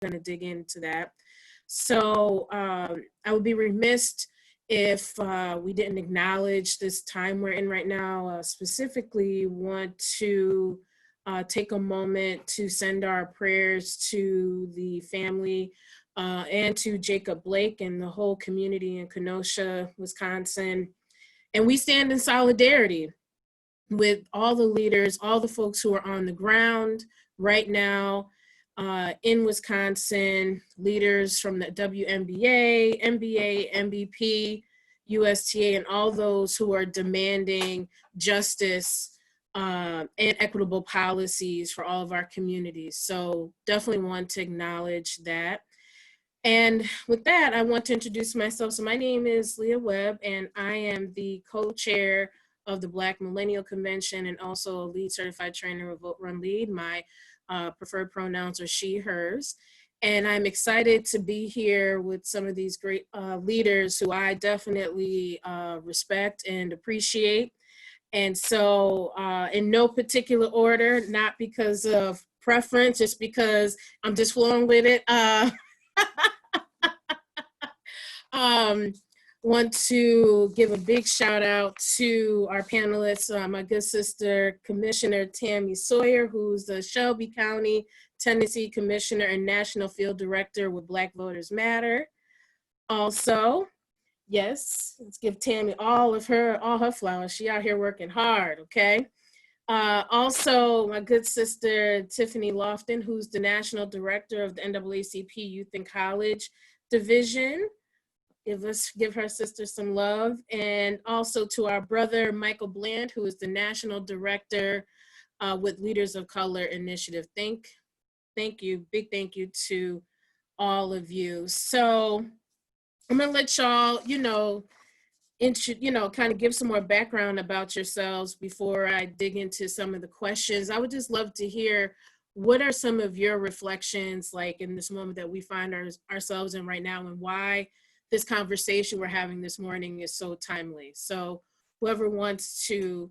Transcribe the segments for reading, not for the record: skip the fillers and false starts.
going to dig into that. So I would be remiss if we didn't acknowledge this time we're in right now. Specifically want to take a moment to send our prayers to the family and to Jacob Blake and the whole community in Kenosha, Wisconsin. And we stand in solidarity with all the leaders, all the folks who are on the ground right now in Wisconsin, leaders from the WNBA, NBA, MVP, USTA, and all those who are demanding justice and equitable policies for all of our communities. So definitely want to acknowledge that. And with that, I want to introduce myself. So my name is Lea Webb, and I am the co-chair of the Black Millennial Convention and also a lead certified trainer of Vote Run Lead. My preferred pronouns are she, hers. And I'm excited to be here with some of these great leaders who I definitely respect and appreciate. And so in no particular order, not because of preference, just because I'm just flowing with it. Want to give a big shout out to our panelists, my good sister, Commissioner Tami Sawyer, who's the Shelby County, Tennessee Commissioner and National Field Director with Black Voters Matter. Also, yes, let's give Tami all her flowers. She out here working hard, okay? Also, my good sister, Tiffany Loftin, who's the National Director of the NAACP Youth and College Division. Give her sister some love. And also to our brother, Michael Bland, who is the National Director with Leaders of Color Initiative. Thank you, big thank you to all of you. So I'm gonna let y'all, kind of give some more background about yourselves before I dig into some of the questions. I would just love to hear, what are some of your reflections like in this moment that we find ourselves in right now, and why this conversation we're having this morning is so timely. So whoever wants to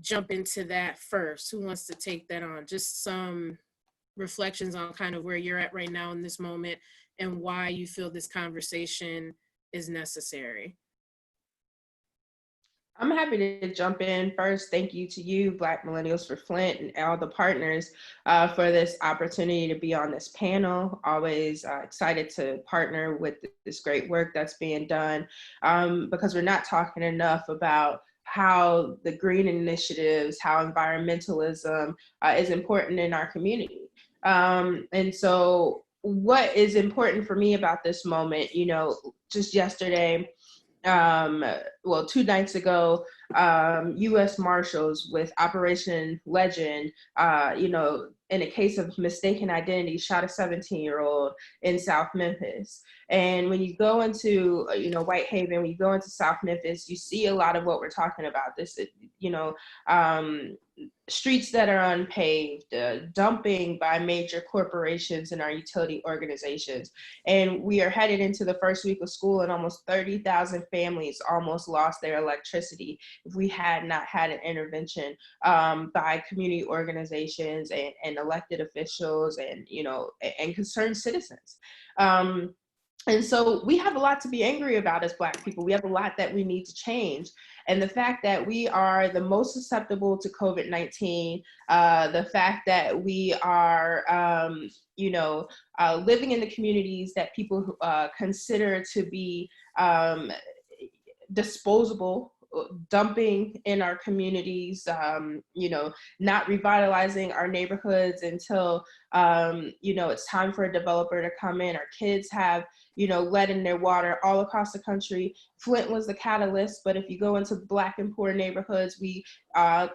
jump into that first, who wants to take that on? Just some reflections on kind of where you're at right now in this moment and why you feel this conversation is necessary. I'm happy to jump in first. Thank you to you, Black Millennials for Flint, and all the partners for this opportunity to be on this panel. Always excited to partner with this great work that's being done, because we're not talking enough about how the green initiatives, how environmentalism is important in our community. And so what is important for me about this moment, just yesterday, 2 nights ago, U.S. Marshals with Operation Legend, in a case of mistaken identity, shot a 17-year-old in South Memphis. And when you go into, Whitehaven, when you go into South Memphis, you see a lot of what we're talking about. This, streets that are unpaved, dumping by major corporations and our utility organizations. And we are headed into the first week of school, and almost 30,000 families almost lost their electricity if we had not had an intervention by community organizations and elected officials and concerned citizens. And so we have a lot to be angry about as Black people. We have a lot that we need to change. And the fact that we are the most susceptible to COVID-19, the fact that we are, living in the communities that people consider to be disposable, dumping in our communities, not revitalizing our neighborhoods until, it's time for a developer to come in. Our kids have, lead in their water all across the country. Flint was the catalyst, but if you go into Black and poor neighborhoods, we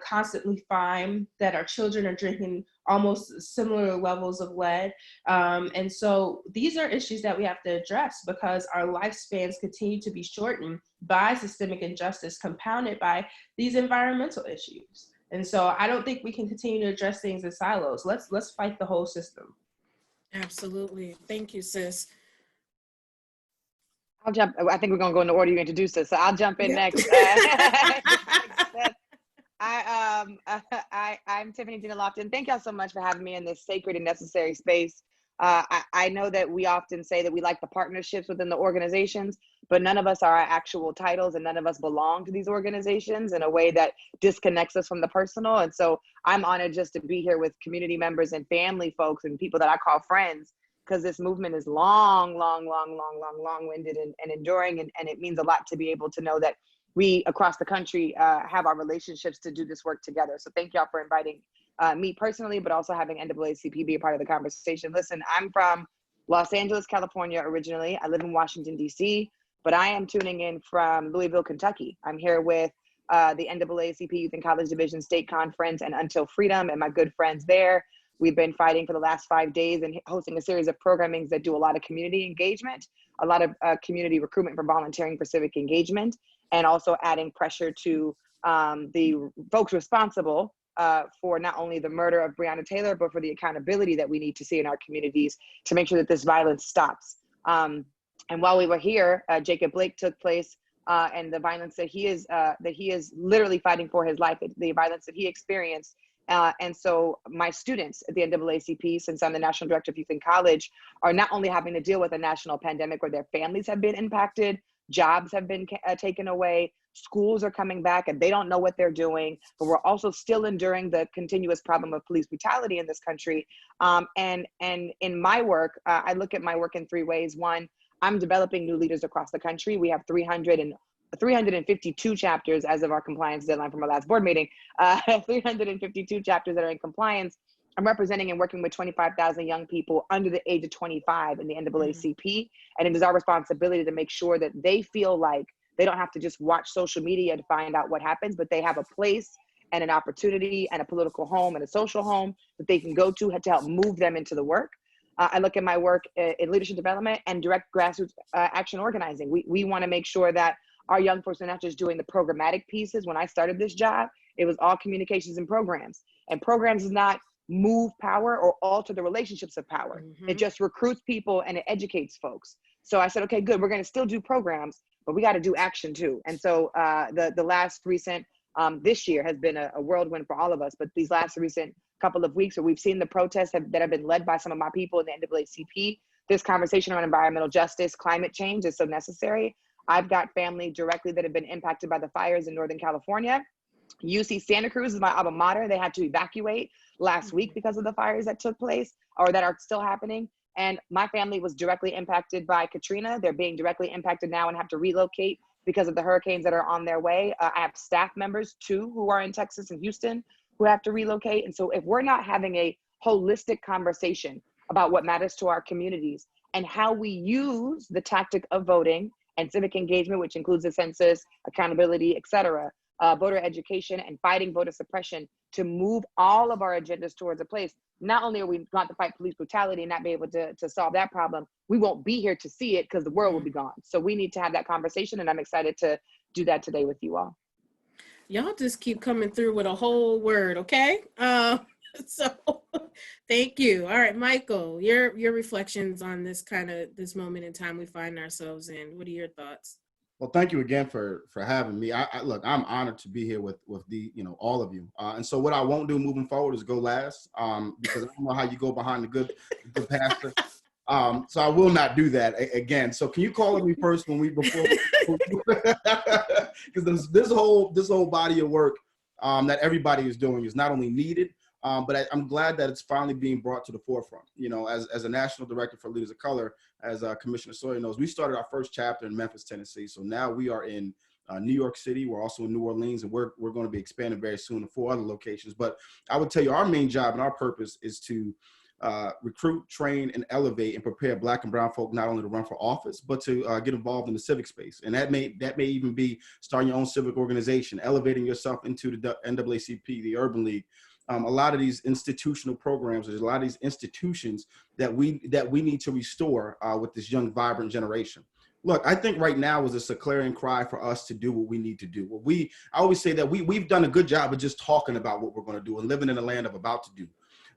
constantly find that our children are drinking almost similar levels of lead. And so these are issues that we have to address, because our lifespans continue to be shortened by systemic injustice compounded by these environmental issues. And so I don't think we can continue to address things in silos. Let's fight the whole system. Absolutely. Thank you, sis. I'll jump. I think we're going to go in the order you introduced us. So I'll jump in next. I'm Tiffany Dena Loftin. Thank y'all so much for having me in this sacred and necessary space. I know that we often say that we like the partnerships within the organizations, but none of us are our actual titles and none of us belong to these organizations in a way that disconnects us from the personal. And so I'm honored just to be here with community members and family folks and people that I call friends, because this movement is long-winded and enduring. And it means a lot to be able to know that we across the country have our relationships to do this work together. So thank y'all for inviting me personally, but also having NAACP be a part of the conversation. Listen, I'm from Los Angeles, California originally. I live in Washington, D.C., but I am tuning in from Louisville, Kentucky. I'm here with the NAACP Youth and College Division State Conference and Until Freedom and my good friends there. We've been fighting for the last 5 days and hosting a series of programmings that do a lot of community engagement, a lot of community recruitment for volunteering for civic engagement, and also adding pressure to the folks responsible for not only the murder of Breonna Taylor, but for the accountability that we need to see in our communities to make sure that this violence stops. And while we were here, Jacob Blake took place, and the violence that he is literally fighting for his life, the violence that he experienced. And so my students at the NAACP, since I'm the National Director of Youth in College, are not only having to deal with a national pandemic where their families have been impacted, jobs have been taken away, schools are coming back and they don't know what they're doing, but we're also still enduring the continuous problem of police brutality in this country. And in my work, I look at my work in 3 ways. One, I'm developing new leaders across the country. We have 352 chapters as of our compliance deadline from our last board meeting, 352 chapters that are in compliance. I'm representing and working with 25,000 young people under the age of 25 in the NAACP. And it is our responsibility to make sure that they feel like they don't have to just watch social media to find out what happens, but they have a place and an opportunity and a political home and a social home that they can go to help move them into the work. I look at my work in leadership development and direct grassroots action organizing. We want to make sure that our young folks are not just doing the programmatic pieces. When I started this job, it was all communications and programs. And programs does not move power or alter the relationships of power. It just recruits people and it educates folks. So I said, okay, good. We're going to still do programs, but we got to do action too. And so the last recent, this year has been a whirlwind for all of us, but these last recent couple of weeks where we've seen the protests that have been led by some of my people in the NAACP, this conversation around environmental justice, climate change is so necessary. I've got family directly that have been impacted by the fires in Northern California. UC Santa Cruz is my alma mater. They had to evacuate last week because of the fires that took place or that are still happening. And my family was directly impacted by Katrina. They're being directly impacted now and have to relocate because of the hurricanes that are on their way. I have staff members too who are in Texas and Houston who have to relocate. And so if we're not having a holistic conversation about what matters to our communities and how we use the tactic of voting and civic engagement, which includes the census, accountability, et cetera, voter education and fighting voter suppression to move all of our agendas towards a place, not only are we going to fight police brutality and not be able to solve that problem, we won't be here to see it because the world will be gone. So we need to have that conversation, and I'm excited to do that today with you all. Y'all just keep coming through with a whole word, okay? So thank you. All right, Michael, your reflections on this moment in time we find ourselves in. What are your thoughts? Well, thank you again for having me. Look, I'm honored to be here with all of you. And so what I won't do moving forward is go last, because I don't know how you go behind the good pastor. So I will not do that again. So can you call on me first before because this whole body of work that everybody is doing is not only needed, but I'm glad that it's finally being brought to the forefront. You know, as a national director for Leaders of Color, as Commissioner Sawyer knows, we started our first chapter in Memphis, Tennessee. So now we are in New York City. We're also in New Orleans, and we're going to be expanding very soon to 4 other locations. But I would tell you our main job and our purpose is to recruit, train, and elevate and prepare Black and brown folk not only to run for office, but to get involved in the civic space. And that may even be starting your own civic organization, elevating yourself into the NAACP, the Urban League. A lot of these institutional programs, there's a lot of these institutions that we need to restore with this young, vibrant generation. Look, I think right now is just a clarion cry for us to do what we need to do. I always say that we've done a good job of just talking about what we're going to do and living in a land of about to do.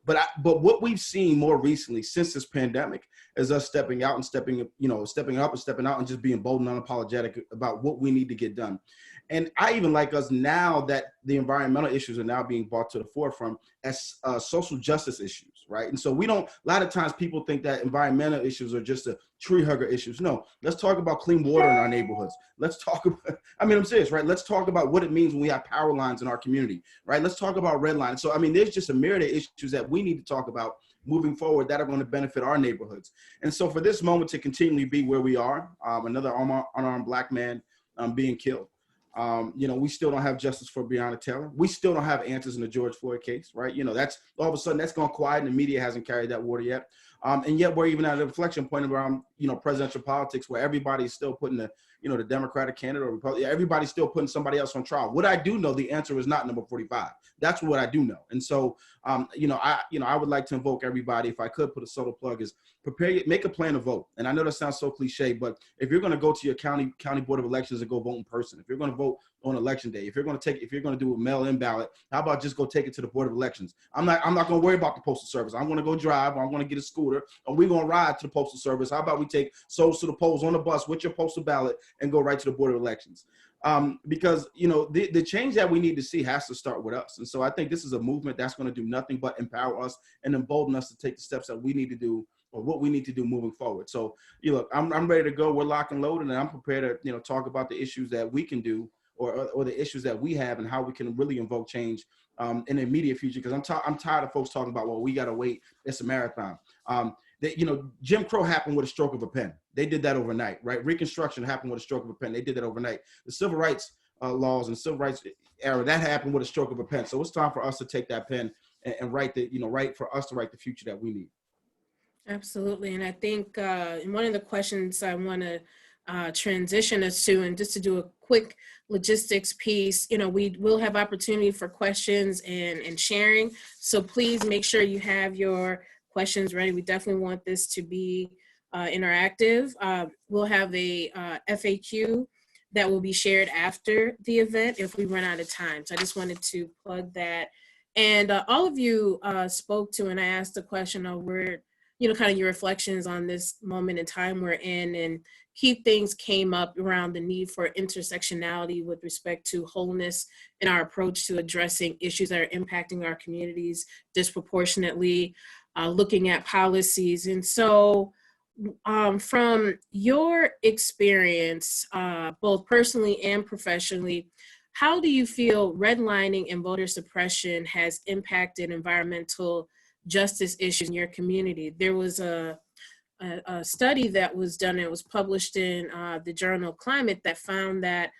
But what we've seen more recently since this pandemic is us stepping out and stepping up and stepping out and just being bold and unapologetic about what we need to get done. And I even like us now that the environmental issues are now being brought to the forefront as social justice issues, right? And so a lot of times people think that environmental issues are just a tree hugger issues. No, let's talk about clean water in our neighborhoods. Let's talk about, I mean, I'm serious, right? Let's talk about what it means when we have power lines in our community, right? Let's talk about red lines. So, I mean, there's just a myriad of issues that we need to talk about moving forward that are going to benefit our neighborhoods. And so for this moment to continually be where we are, another unarmed Black man being killed, we still don't have justice for Breonna Taylor. We still don't have answers in the George Floyd case, right? That's all of a sudden that's gone quiet and the media hasn't carried that water yet. And yet we're even at an inflection point around, presidential politics where everybody's still putting the Democratic candidate or Republican, everybody's still putting somebody else on trial. What I do know, the answer is not number 45. That's what I do know. And so, I would like to invoke everybody, if I could put a subtle plug, is make a plan to vote. And I know that sounds so cliche, but if you're going to go to your county board of elections and go vote in person, if you're going to vote on election day, if you're going to do a mail-in ballot, how about just go take it to the board of elections? I'm not going to worry about the postal service. I'm going to go drive, or I'm going to get a scooter, or we're going to ride to the postal service. How about we take souls to the polls on the bus with your postal ballot and go right to the board of elections? Because the change that we need to see has to start with us. And so I think this is a movement that's going to do nothing but empower us and embolden us to take the steps that we need to do, or what we need to do moving forward. So look, I'm ready to go. We're locked and loaded, and I'm prepared to talk about the issues that we can do, or the issues that we have, and how we can really invoke change in the immediate future. Because I'm tired of folks talking about, well, we got to wait. It's a marathon. Jim Crow happened with a stroke of a pen. They did that overnight, right? Reconstruction happened with a stroke of a pen. They did that overnight. The civil rights laws and civil rights era, that happened with a stroke of a pen. So it's time for us to take that pen and write for us to write the future that we need. Absolutely. And I think one of the questions I want to transition us to, and just to do a quick logistics piece, we will have opportunity for questions and sharing. So please make sure you have your questions ready. We definitely want this to be interactive. We'll have a FAQ that will be shared after the event if we run out of time. So I just wanted to plug that. And all of you spoke to, and I asked the question of where, kind of your reflections on this moment in time we're in, and key things came up around the need for intersectionality with respect to wholeness in our approach to addressing issues that are impacting our communities disproportionately, looking at policies. And so from your experience, both personally and professionally, how do you feel redlining and voter suppression has impacted environmental justice issues in your community? There was a study that was done, and it was published in the journal Climate, that found that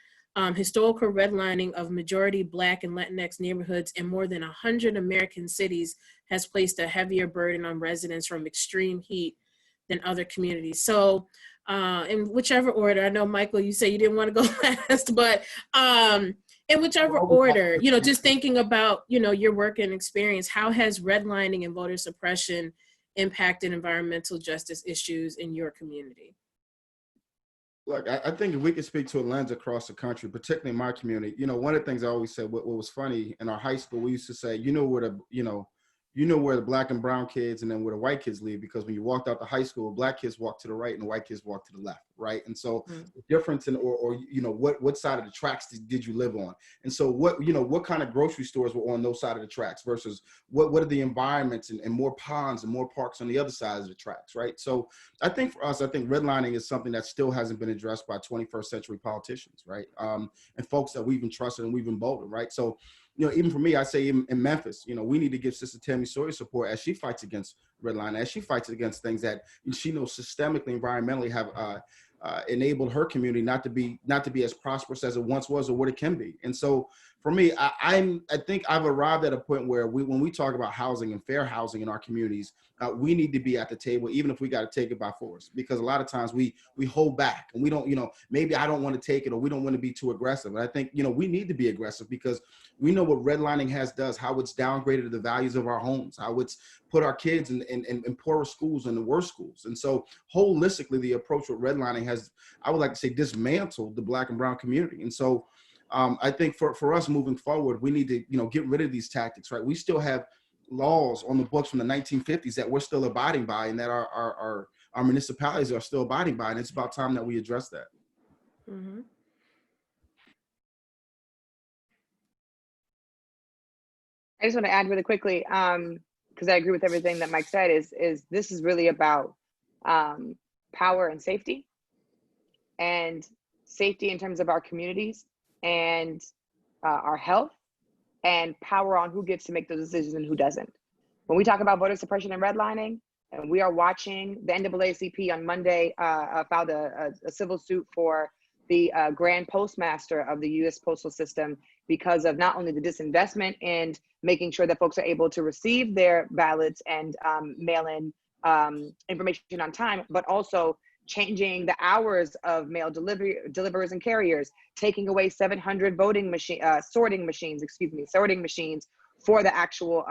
historical redlining of majority Black and Latinx neighborhoods in more than 100 American cities has placed a heavier burden on residents from extreme heat than other communities. So in whichever order, I know, Michael, you say you didn't want to go last, but in whichever order, just thinking about, your work and experience, how has redlining and voter suppression impacted environmental justice issues in your community? Look, I think if we could speak to a lens across the country, particularly in my community, one of the things I always said, what was funny in our high school, we used to say, where the Black and brown kids and then where the white kids live, because when you walked out the high school, Black kids walked to the right and the white kids walked to the left, right? And so the difference in, what side of the tracks did you live on? And so what kind of grocery stores were on those side of the tracks versus what are the environments and more ponds and more parks on the other side of the tracks, right? So I think for us, redlining is something that still hasn't been addressed by 21st century politicians, right? And folks that we've entrusted and we've emboldened, right? So even for me, I say in Memphis, we need to give Sister Tami Sawyer support as she fights against redlining, as she fights against things that she knows systemically, environmentally have enabled her community not to be as prosperous as it once was or what it can be. And so for me, I think I've arrived at a point where when we talk about housing and fair housing in our communities, we need to be at the table, even if we got to take it by force, because a lot of times we hold back and we don't, maybe I don't want to take it or we don't want to be too aggressive. And I think, we need to be aggressive because we know what redlining does, how it's downgraded the values of our homes, how it's put our kids in poorer schools and the worst schools. And so holistically, the approach with redlining has, I would like to say, dismantled the Black and brown community. And so I think for us moving forward, we need to, get rid of these tactics, right? We still have laws on the books from the 1950s that we're still abiding by and that our municipalities are still abiding by. And it's about time that we address that. Mm-hmm. I just want to add really quickly, because because I agree with everything that Mike said, is this is really about power and safety in terms of our communities and our health, and power on who gets to make those decisions and who doesn't. When we talk about voter suppression and redlining, and we are watching, the NAACP on Monday filed a civil suit for the Grand Postmaster of the U.S. Postal System because of not only the disinvestment in making sure that folks are able to receive their ballots and mail-in information on time, but also changing the hours of mail deliverers and carriers, taking away 700 sorting machines for the actual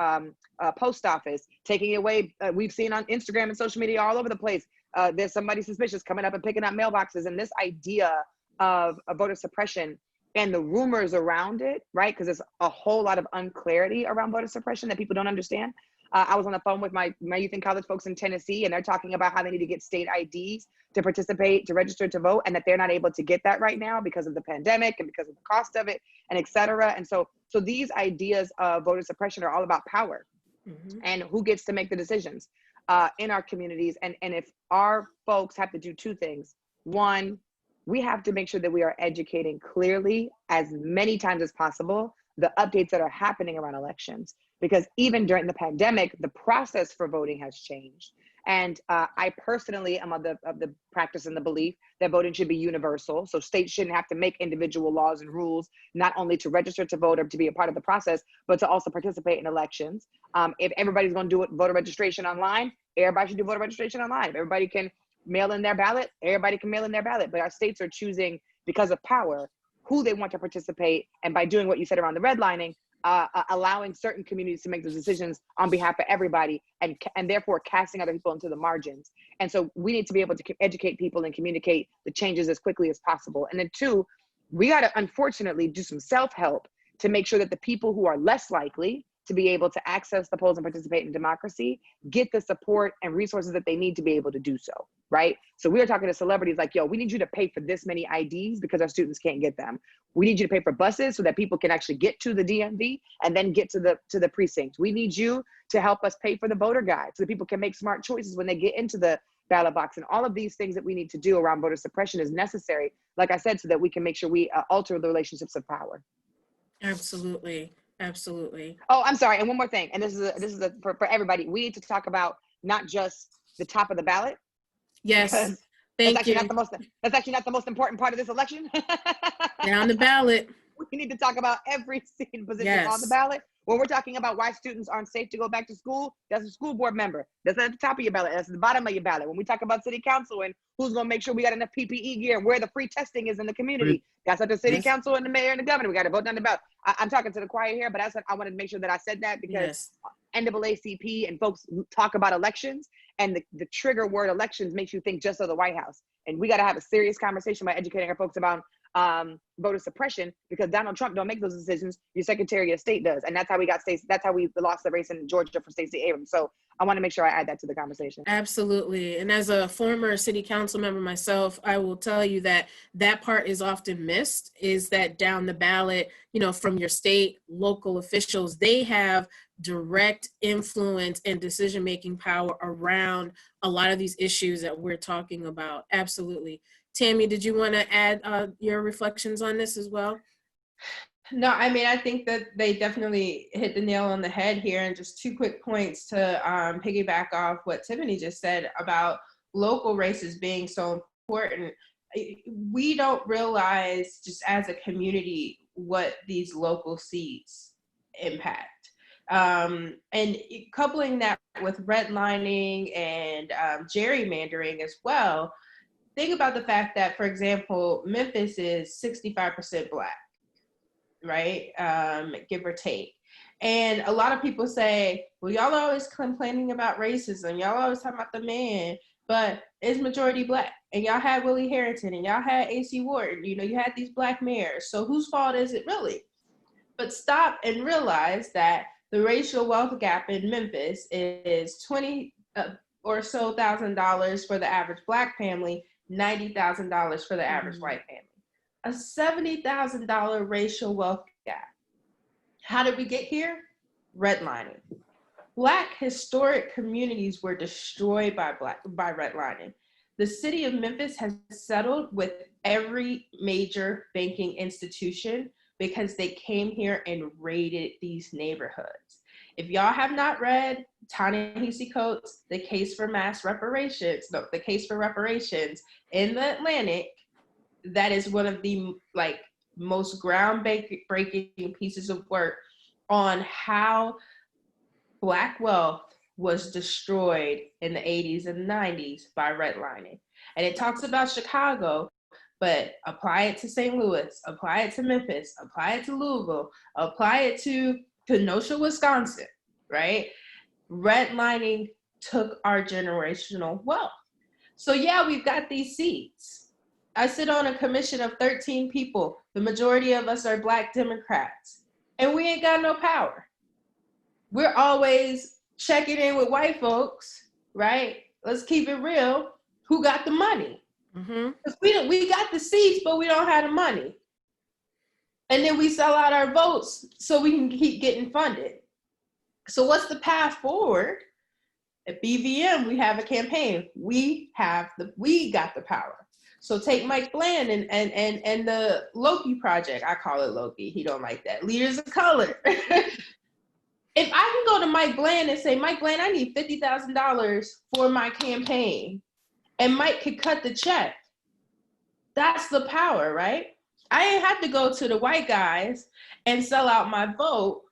post office, taking away, we've seen on Instagram and social media all over the place, there's somebody suspicious coming up and picking up mailboxes. And this idea of voter suppression and the rumors around it, right? Because there's a whole lot of unclarity around voter suppression that people don't understand. I was on the phone with my youth and college folks in Tennessee, and they're talking about how they need to get state IDs to participate, to register to vote, and that they're not able to get that right now because of the pandemic and because of the cost of it, and et cetera. And so these ideas of voter suppression are all about power and who gets to make the decisions in our communities. And if our folks have to do two things: one, we have to make sure that we are educating clearly as many times as possible the updates that are happening around elections, because even during the pandemic, the process for voting has changed. And I personally am of the practice and the belief that voting should be universal. So states shouldn't have to make individual laws and rules, not only to register to vote or to be a part of the process, but to also participate in elections. If everybody's going to do voter registration online, everybody should do voter registration online. If everybody can mail in their ballot, everybody can mail in their ballot. But our states are choosing, because of power, who they want to participate. And by doing what you said around the redlining, allowing certain communities to make those decisions on behalf of everybody, and therefore casting other people into the margins. And so we need to be able to educate people and communicate the changes as quickly as possible. And then two, we got to unfortunately do some self-help to make sure that the people who are less likely to be able to access the polls and participate in democracy get the support and resources that they need to be able to do so, right? So we are talking to celebrities like, yo, we need you to pay for this many IDs because our students can't get them. We need you to pay for buses so that people can actually get to the DMV and then get to the precinct. We need you to help us pay for the voter guide so that people can make smart choices when they get into the ballot box. And all of these things that we need to do around voter suppression is necessary, like I said, so that we can make sure we alter the relationships of power. Absolutely. Absolutely. Oh, I'm sorry. And one more thing. And this is for everybody. We need to talk about not just the top of the ballot. Yes. Thank you. That's actually not the most important part of this election. Down the ballot. We need to talk about every seat position on the ballot. When we're talking about why students aren't safe to go back to school, that's a school board member. That's at the top of your ballot. That's at the bottom of your ballot. When we talk about city council and who's going to make sure we got enough PPE gear and where the free testing is in the community, that's at the city council and the mayor and the governor. We got to vote down the ballot. I'm talking to the choir here, but I wanted to make sure that I said that because NAACP and folks talk about elections, and the trigger word elections makes you think just of the White House. And we got to have a serious conversation about educating our folks about voter suppression, because Donald Trump don't make those decisions. Your Secretary of State does. And that's how we got Stacey. That's how we lost the race in Georgia for Stacey Abrams. So I want to make sure I add that to the conversation. Absolutely. And as a former city council member myself, I will tell you that that part is often missed, is that down the ballot, from your state, local officials, they have direct influence and decision-making power around a lot of these issues that we're talking about. Absolutely. Tami, did you want to add your reflections on this as well? No, I mean, I think that they definitely hit the nail on the head here. And just two quick points to piggyback off what Tiffany just said about local races being so important. We don't realize, just as a community, what these local seats impact. And coupling that with redlining and gerrymandering as well, think about the fact that, for example, Memphis is 65% Black, right? Give or take. And a lot of people say, well, y'all are always complaining about racism. Y'all always talking about the man, but it's majority Black. And y'all had Willie Harrington and y'all had A.C. Wharton. You had these Black mayors. So whose fault is it really? But stop and realize that the racial wealth gap in Memphis is $20,000 or so for the average Black family, $90,000 for the average white family. A $70,000 racial wealth gap. How did we get here? Redlining. Black historic communities were destroyed by redlining. The city of Memphis has settled with every major banking institution because they came here and raided these neighborhoods. If y'all have not read Ta-Nehisi Coates' The Case for Reparations in the Atlantic, that is one of the most groundbreaking pieces of work on how Black wealth was destroyed in the 80s and 90s by redlining. And it talks about Chicago, but apply it to St. Louis, apply it to Memphis, apply it to Louisville, apply it to Kenosha, Wisconsin, right? Redlining took our generational wealth. So yeah, we've got these seats. I sit on a commission of 13 people. The majority of us are Black Democrats, and we ain't got no power. We're always checking in with white folks, right? Let's keep it real. Who got the money? Because we got the seats, but we don't have the money. And then we sell out our votes so we can keep getting funded. So what's the path forward? At BVM, we have a campaign. We got the power. So take Mike Bland and the Loki Project. I call it Loki. He don't like that. Leaders of Color. If I can go to Mike Bland and say, Mike Bland, I need $50,000 for my campaign, and Mike could cut the check, that's the power, right? I ain't have to go to the white guys and sell out my vote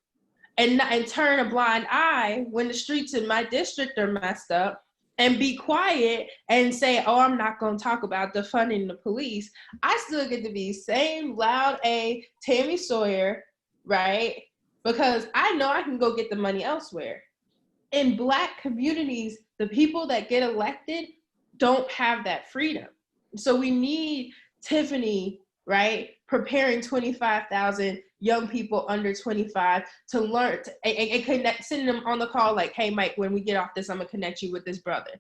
and turn a blind eye when the streets in my district are messed up and be quiet and say, oh, I'm not going to talk about defunding the police. I still get to be same loud A Tami Sawyer, right? Because I know I can go get the money elsewhere. In Black communities, the people that get elected don't have that freedom. So we need Tiffany, right, preparing 25,000 young people under 25 to learn and connect, sending them on the call like, hey, Mike, when we get off this, I'm gonna connect you with this brother,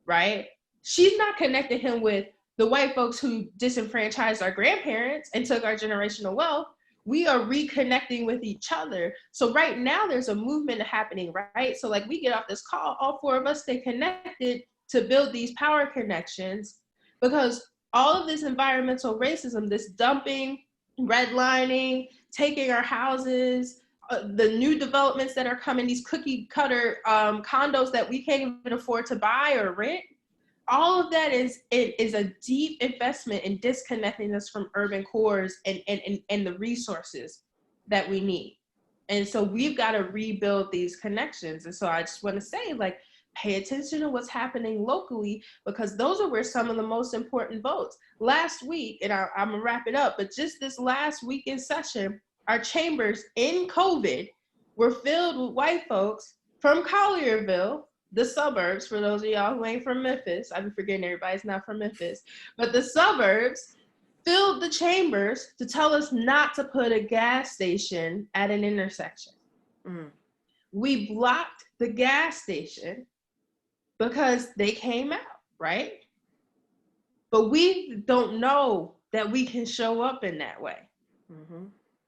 right? She's not connecting him with the white folks who disenfranchised our grandparents and took our generational wealth. We are reconnecting with each other. So right now there's a movement happening, right? So like we get off this call, all four of us stay connected to build these power connections, because all of this environmental racism, this dumping, redlining, taking our houses, the new developments that are coming, these cookie cutter condos that we can't even afford to buy or rent, all of that is a deep investment in disconnecting us from urban cores and the resources that we need. And so we've got to rebuild these connections. And so I just want to say, like, pay attention to what's happening locally, because those are where some of the most important votes. Last week, and I'm gonna wrap it up, but just this last week in session, our chambers in COVID were filled with white folks from Collierville, the suburbs, for those of y'all who ain't from Memphis. I've been forgetting everybody's not from Memphis, but the suburbs filled the chambers to tell us not to put a gas station at an intersection. We blocked the gas station because they came out, right? But we don't know that we can show up in that way.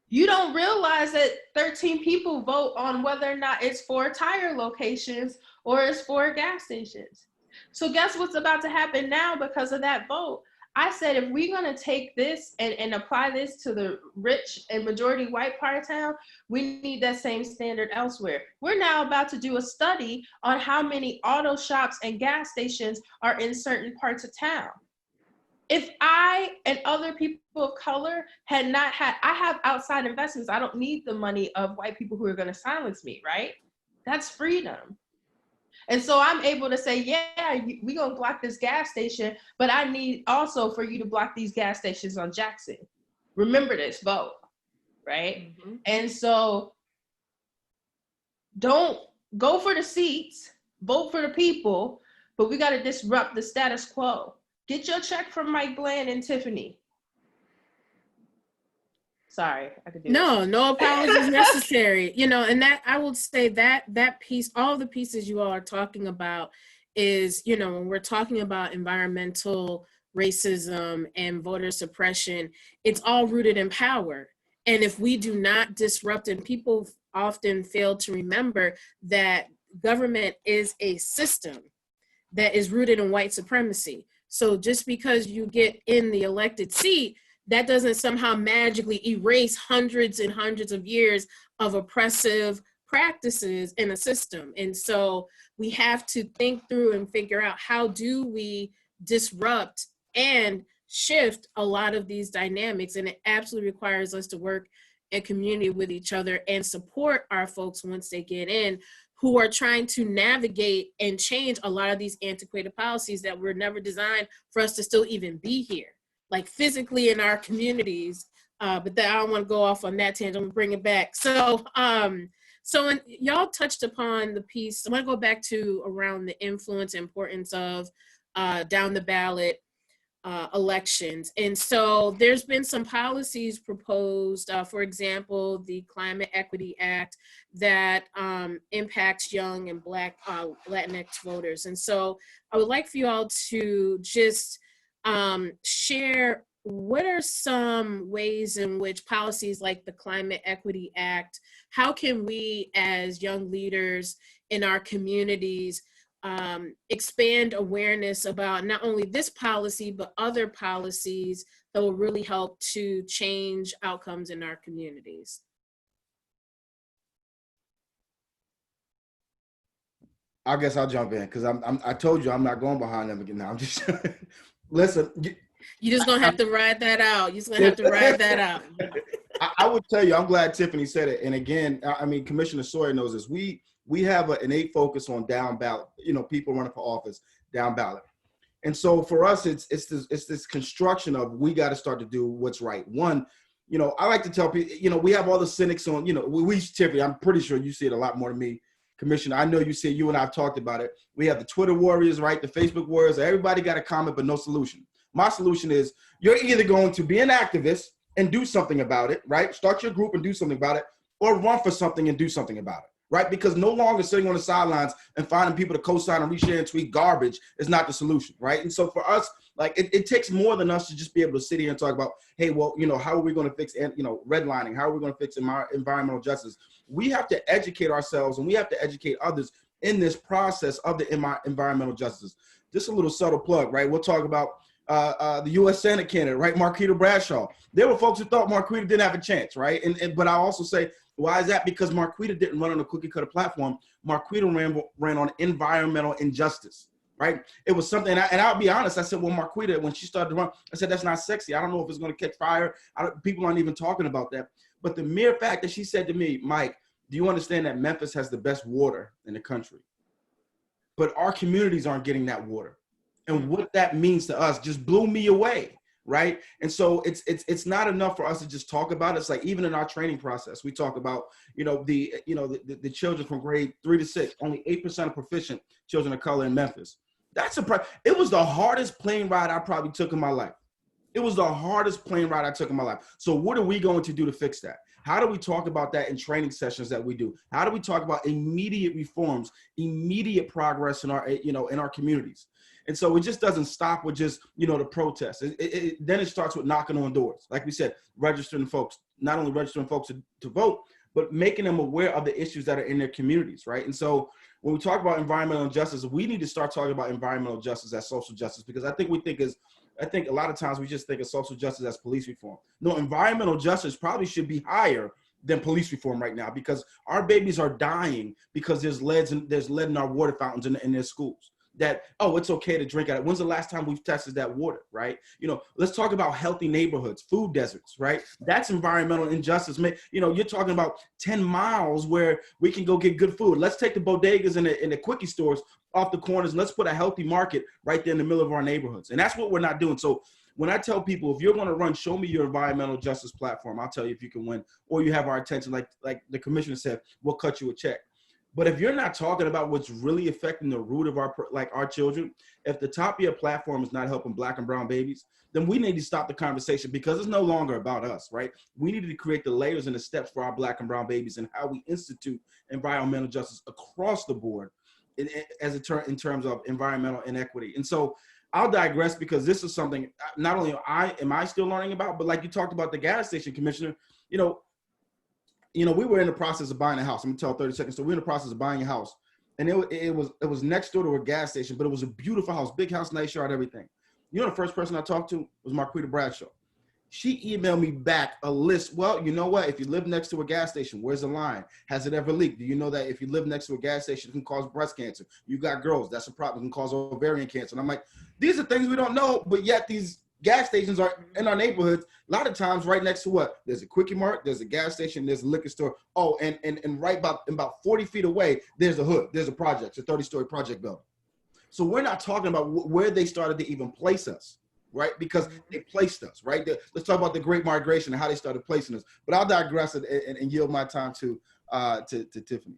You don't realize that 13 people vote on whether or not it's for tire locations or it's for gas stations. So guess what's about to happen now because of that vote? I said, if we're gonna take this and apply this to the rich and majority white part of town, we need that same standard elsewhere. We're now about to do a study on how many auto shops and gas stations are in certain parts of town. If I and other people of color had not had, I have outside investments. I don't need the money of white people who are gonna silence me, right? That's freedom. And so I'm able to say, yeah, we're gonna block this gas station, but I need also for you to block these gas stations on Jackson. Remember this, vote, right? And so don't go for the seats, vote for the people, but we gotta disrupt the status quo. Get your check from Mike Bland and Tiffany. Sorry, I could do No, no apologies necessary. You know, and that I would say that piece, all the pieces you all are talking about is, you know, when we're talking about environmental racism and voter suppression, it's all rooted in power. And if we do not disrupt, and people often fail to remember that government is a system that is rooted in white supremacy. So just because you get in the elected seat, that doesn't somehow magically erase hundreds and hundreds of years of oppressive practices in a system. And so we have to think through and figure out, how do we disrupt and shift a lot of these dynamics? And it absolutely requires us to work in community with each other and support our folks once they get in, who are trying to navigate and change a lot of these antiquated policies that were never designed for us to still even be here, like physically in our communities. But I don't want to go off on that tangent. I'm gonna bring it back. So when y'all touched upon the piece, I want to go back to around the influence and importance of down the ballot elections. And so there's been some policies proposed, for example, the Climate Equity Act that impacts young and Black Latinx voters. And so I would like for you all to just share, what are some ways in which policies like the Climate Equity Act, how can we as young leaders in our communities expand awareness about not only this policy, but other policies that will really help to change outcomes in our communities? I guess I'll jump in because I told you I'm not going behind them again. Now I'm just listen. You're just gonna have to ride that out. You're just gonna have to ride that out. I would tell you, I'm glad Tiffany said it. And again, I mean, Commissioner Sawyer knows this. We have an innate focus on down ballot, people running for office, down ballot. And so for us, it's this construction of, we got to start to do what's right. One, I like to tell people, we have all the cynics on, Tiffany, I'm pretty sure you see it a lot more than me, Commissioner. I know you see it, you and I have talked about it. We have the Twitter warriors, right? The Facebook warriors, everybody got a comment, but no solution. My solution is, you're either going to be an activist and do something about it, right? Start your group and do something about it, or run for something and do something about it. Right? Because no longer sitting on the sidelines and finding people to co-sign and reshare and tweet garbage is not the solution, right? And so for us, like, it takes more than us to just be able to sit here and talk about, hey, well, how are we going to fix, redlining? How are we going to fix environmental justice? We have to educate ourselves, and we have to educate others in this process of the environmental justice. Just a little subtle plug, right? We'll talk about the U.S. Senate candidate, right? Marquita Bradshaw. There were folks who thought Marquita didn't have a chance, right? But I also say, why is that? Because Marquita didn't run on a cookie cutter platform. Marquita ran on environmental injustice, right? It was something, and I'll be honest, I said, well, Marquita, when she started to run, I said, that's not sexy. I don't know if it's going to catch fire. People aren't even talking about that. But the mere fact that she said to me, Mike, do you understand that Memphis has the best water in the country? But our communities aren't getting that water. And what that means to us just blew me away, right? And so it's not enough for us to just talk about it. It's like, even in our training process, we talk about, the children from grade 3 to 6, only 8% of proficient children of color in Memphis. It was the hardest plane ride I probably took in my life. It was the hardest plane ride I took in my life. So what are we going to do to fix that? How do we talk about that in training sessions that we do? How do we talk about immediate reforms, immediate progress in our, in our communities? And so it just doesn't stop with just, the protests. Then it starts with knocking on doors. Like we said, registering folks, not only registering folks to vote, but making them aware of the issues that are in their communities, right? And so when we talk about environmental injustice, we need to start talking about environmental justice as social justice, because I think a lot of times we just think of social justice as police reform. No, environmental justice probably should be higher than police reform right now, because our babies are dying because there's lead in our water fountains in their schools. That, oh, it's okay to drink out of it. When's the last time we've tested that water, right? Let's talk about healthy neighborhoods, food deserts, right? That's environmental injustice. You're talking about 10 miles where we can go get good food. Let's take the bodegas and the quickie stores off the corners, and let's put a healthy market right there in the middle of our neighborhoods. And that's what we're not doing. So when I tell people, if you're going to run, show me your environmental justice platform, I'll tell you if you can win, or you have our attention, like the commissioner said, we'll cut you a check. But if you're not talking about what's really affecting the root of our children, if the top of your platform is not helping Black and brown babies, then we need to stop the conversation, because it's no longer about us, right? We need to create the layers and the steps for our Black and brown babies, and how we institute environmental justice across the board in terms of environmental inequity. And so I'll digress, because this is something not only am I still learning about, but like you talked about the gas station, Commissioner, we were in the process of buying a house. I'm gonna tell 30 seconds. So we're in the process of buying a house. and it was next door to a gas station, but it was a beautiful house, big house, nice yard, everything. You know, the first person I talked to was Marquita Bradshaw. She emailed me back a list. Well, you know what? If you live next to a gas station, where's the line? Has it ever leaked? Do you know that if you live next to a gas station, it can cause breast cancer? You got girls, that's a problem. It can cause ovarian cancer. And I'm like, these are things we don't know, but yet these gas stations are in our neighborhoods. A lot of times right next to what? There's a Quickie Mart, there's a gas station, there's a liquor store. Oh, and right about 40 feet away, there's a hood, there's a project, it's a 30-story project building. So we're not talking about where they started to even place us, right? Because they placed us, right? Let's talk about the Great Migration and how they started placing us. But I'll digress and yield my time to Tiffany.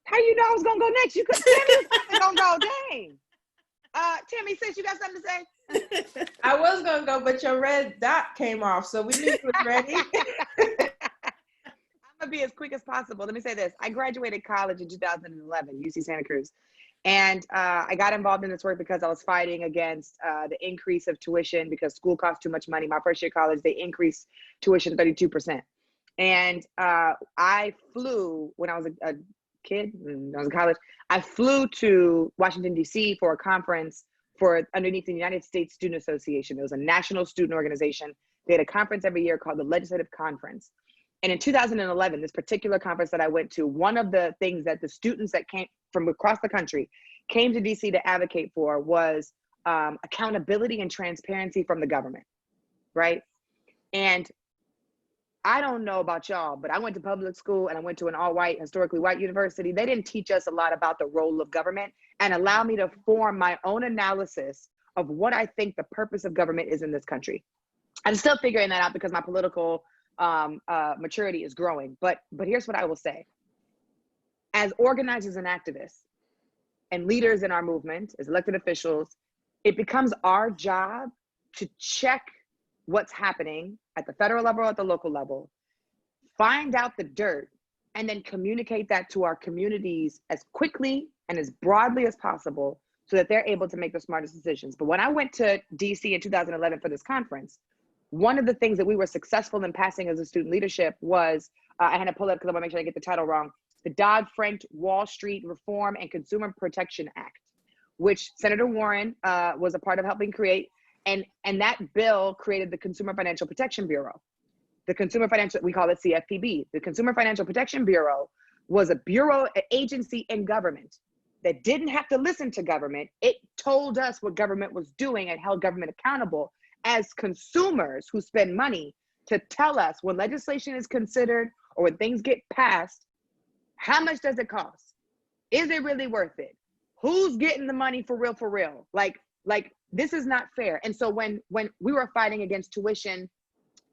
How you know I was gonna go next? You could Tammy was gonna go. Dang. Tammy, since you got something to say. I was gonna go, but your red dot came off, so we knew you was ready. I'm gonna be as quick as possible. Let me say this: I graduated college in 2011, UC Santa Cruz. And I got involved in this work because I was fighting against the increase of tuition because school costs too much money. My first year of college, they increased tuition 32%. And I flew, when I was a kid, when I was in college, I flew to Washington, D.C. for a conference underneath the United States Student Association. It was a national student organization. They had a conference every year called the Legislative Conference. And in 2011, this particular conference that I went to, one of the things that the students that came from across the country came to DC to advocate for was accountability and transparency from the government, right? And I don't know about y'all, but I went to public school and I went to an all-white, historically white university. They didn't teach us a lot about the role of government and allow me to form my own analysis of what I think the purpose of government is in this country. I'm still figuring that out because my political maturity is growing. But here's what I will say. As organizers and activists and leaders in our movement, as elected officials, it becomes our job to check what's happening at the federal level or at the local level, find out the dirt, and then communicate that to our communities as quickly and as broadly as possible so that they're able to make the smartest decisions. But when I went to DC in 2011 for this conference, one of the things that we were successful in passing as a student leadership was, I had to pull it up because I want to make sure I get the title wrong, the Dodd-Frank Wall Street Reform and Consumer Protection Act, which Senator Warren was a part of helping create. And that bill created the Consumer Financial Protection Bureau. The Consumer Financial, we call it CFPB. The Consumer Financial Protection Bureau was a bureau, an agency in government that didn't have to listen to government. It told us what government was doing and held government accountable as consumers who spend money to tell us when legislation is considered or when things get passed, how much does it cost? Is it really worth it? Who's getting the money for real, for real? Like this is not fair. And so when we were fighting against tuition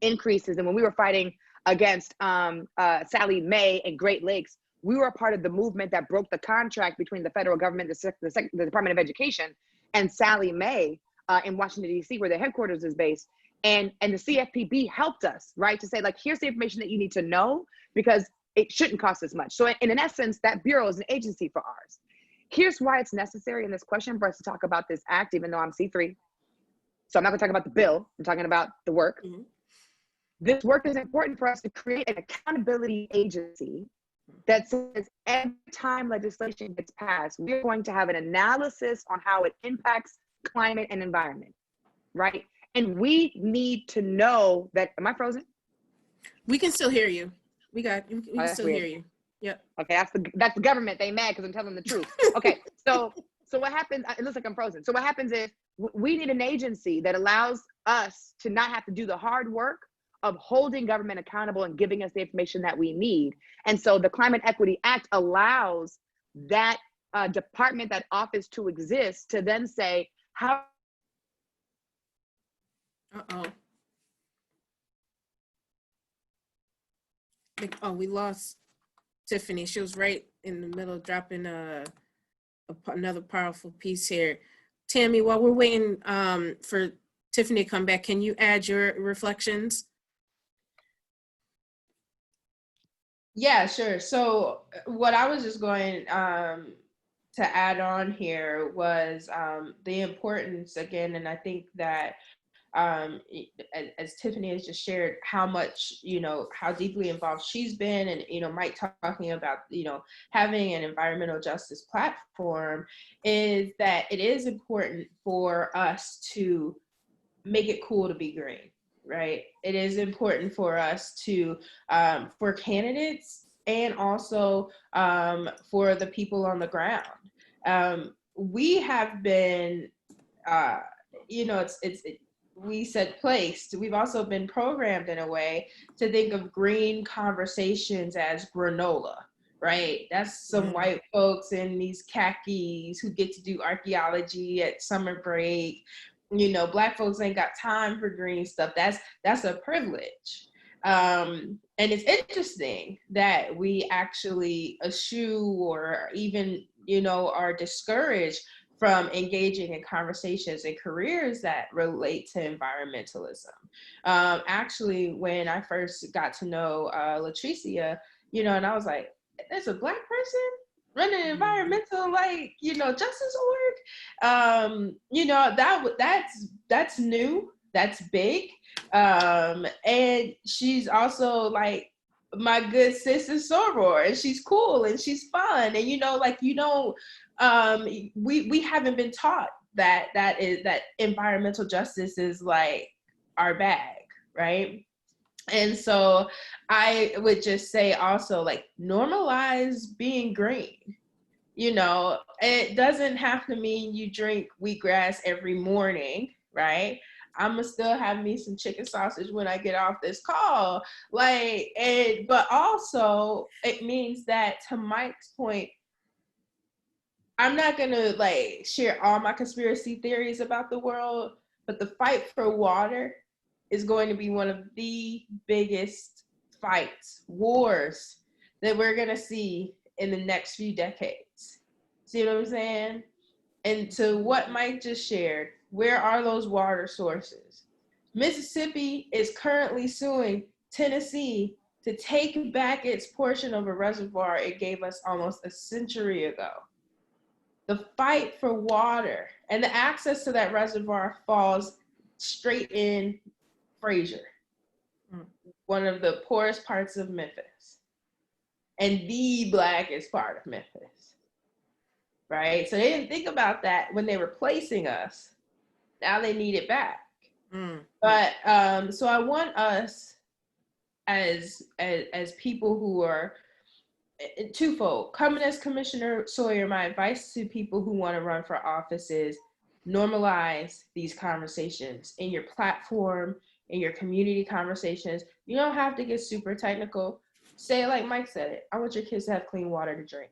increases and when we were fighting against Sally Mae and Great Lakes, we were a part of the movement that broke the contract between the federal government, the Department of Education, and Sally Mae in Washington, D.C., where their headquarters is based. And the CFPB helped us, right, to say, like, here's the information that you need to know because it shouldn't cost as much. So in essence, that bureau is an agency for ours. Here's why it's necessary in this question for us to talk about this act, even though I'm C3. So I'm not gonna talk about the bill, I'm talking about the work. Mm-hmm. This work is important for us to create an accountability agency that says every time legislation gets passed, we're going to have an analysis on how it impacts climate and environment, right? And we need to know that, am I frozen? We can still hear you. We can still hear you. Yep. Okay, that's the government. They mad because I'm telling the truth. Okay, so what happens? It looks like I'm frozen. So what happens is we need an agency that allows us to not have to do the hard work of holding government accountable and giving us the information that we need. And so the Climate Equity Act allows that department, that office to exist to then say how. Oh, we lost Tiffany. She was right in the middle, dropping another powerful piece here. Tammy, while we're waiting for Tiffany to come back, can you add your reflections? Yeah, sure. So what I was just going to add on here was the importance again, and I think that as Tiffany has just shared, how much, how deeply involved she's been, and, Mike talking about, having an environmental justice platform, is that it is important for us to make it cool to be green, right? It is important for us to, for candidates and also for the people on the ground. We have been, we said placed. We've also been programmed in a way to think of green conversations as granola, right? That's some white folks in these khakis who get to do archaeology at summer break. Black folks ain't got time for green stuff. That's a privilege. And it's interesting that we actually eschew or even, are discouraged from engaging in conversations and careers that relate to environmentalism. Actually, when I first got to know Latricia, and I was like, there's a Black person running environmental, justice org. That's new, that's big. And she's also like my good sister soror, and she's cool and she's fun. And we haven't been taught that environmental justice is like our bag, right? And so I would just say also, like, normalize being green. It doesn't have to mean you drink wheatgrass every morning, right? I'm gonna still have me some chicken sausage when I get off this call. But also it means that, to Mike's point, I'm not gonna share all my conspiracy theories about the world, but the fight for water is going to be one of the biggest wars that we're gonna see in the next few decades. See what I'm saying? And to what Mike just shared, where are those water sources? Mississippi is currently suing Tennessee to take back its portion of a reservoir it gave us almost a century ago. The fight for water and the access to that reservoir falls straight in Fraser, one of the poorest parts of Memphis, and the Blackest part of Memphis, right? So they didn't think about that when they were placing us. Now they need it back. But so I want us as people who are twofold. Coming as Commissioner Sawyer, my advice to people who want to run for office is normalize these conversations in your platform, in your community conversations. You don't have to get super technical. Say it like Mike said it. I want your kids to have clean water to drink.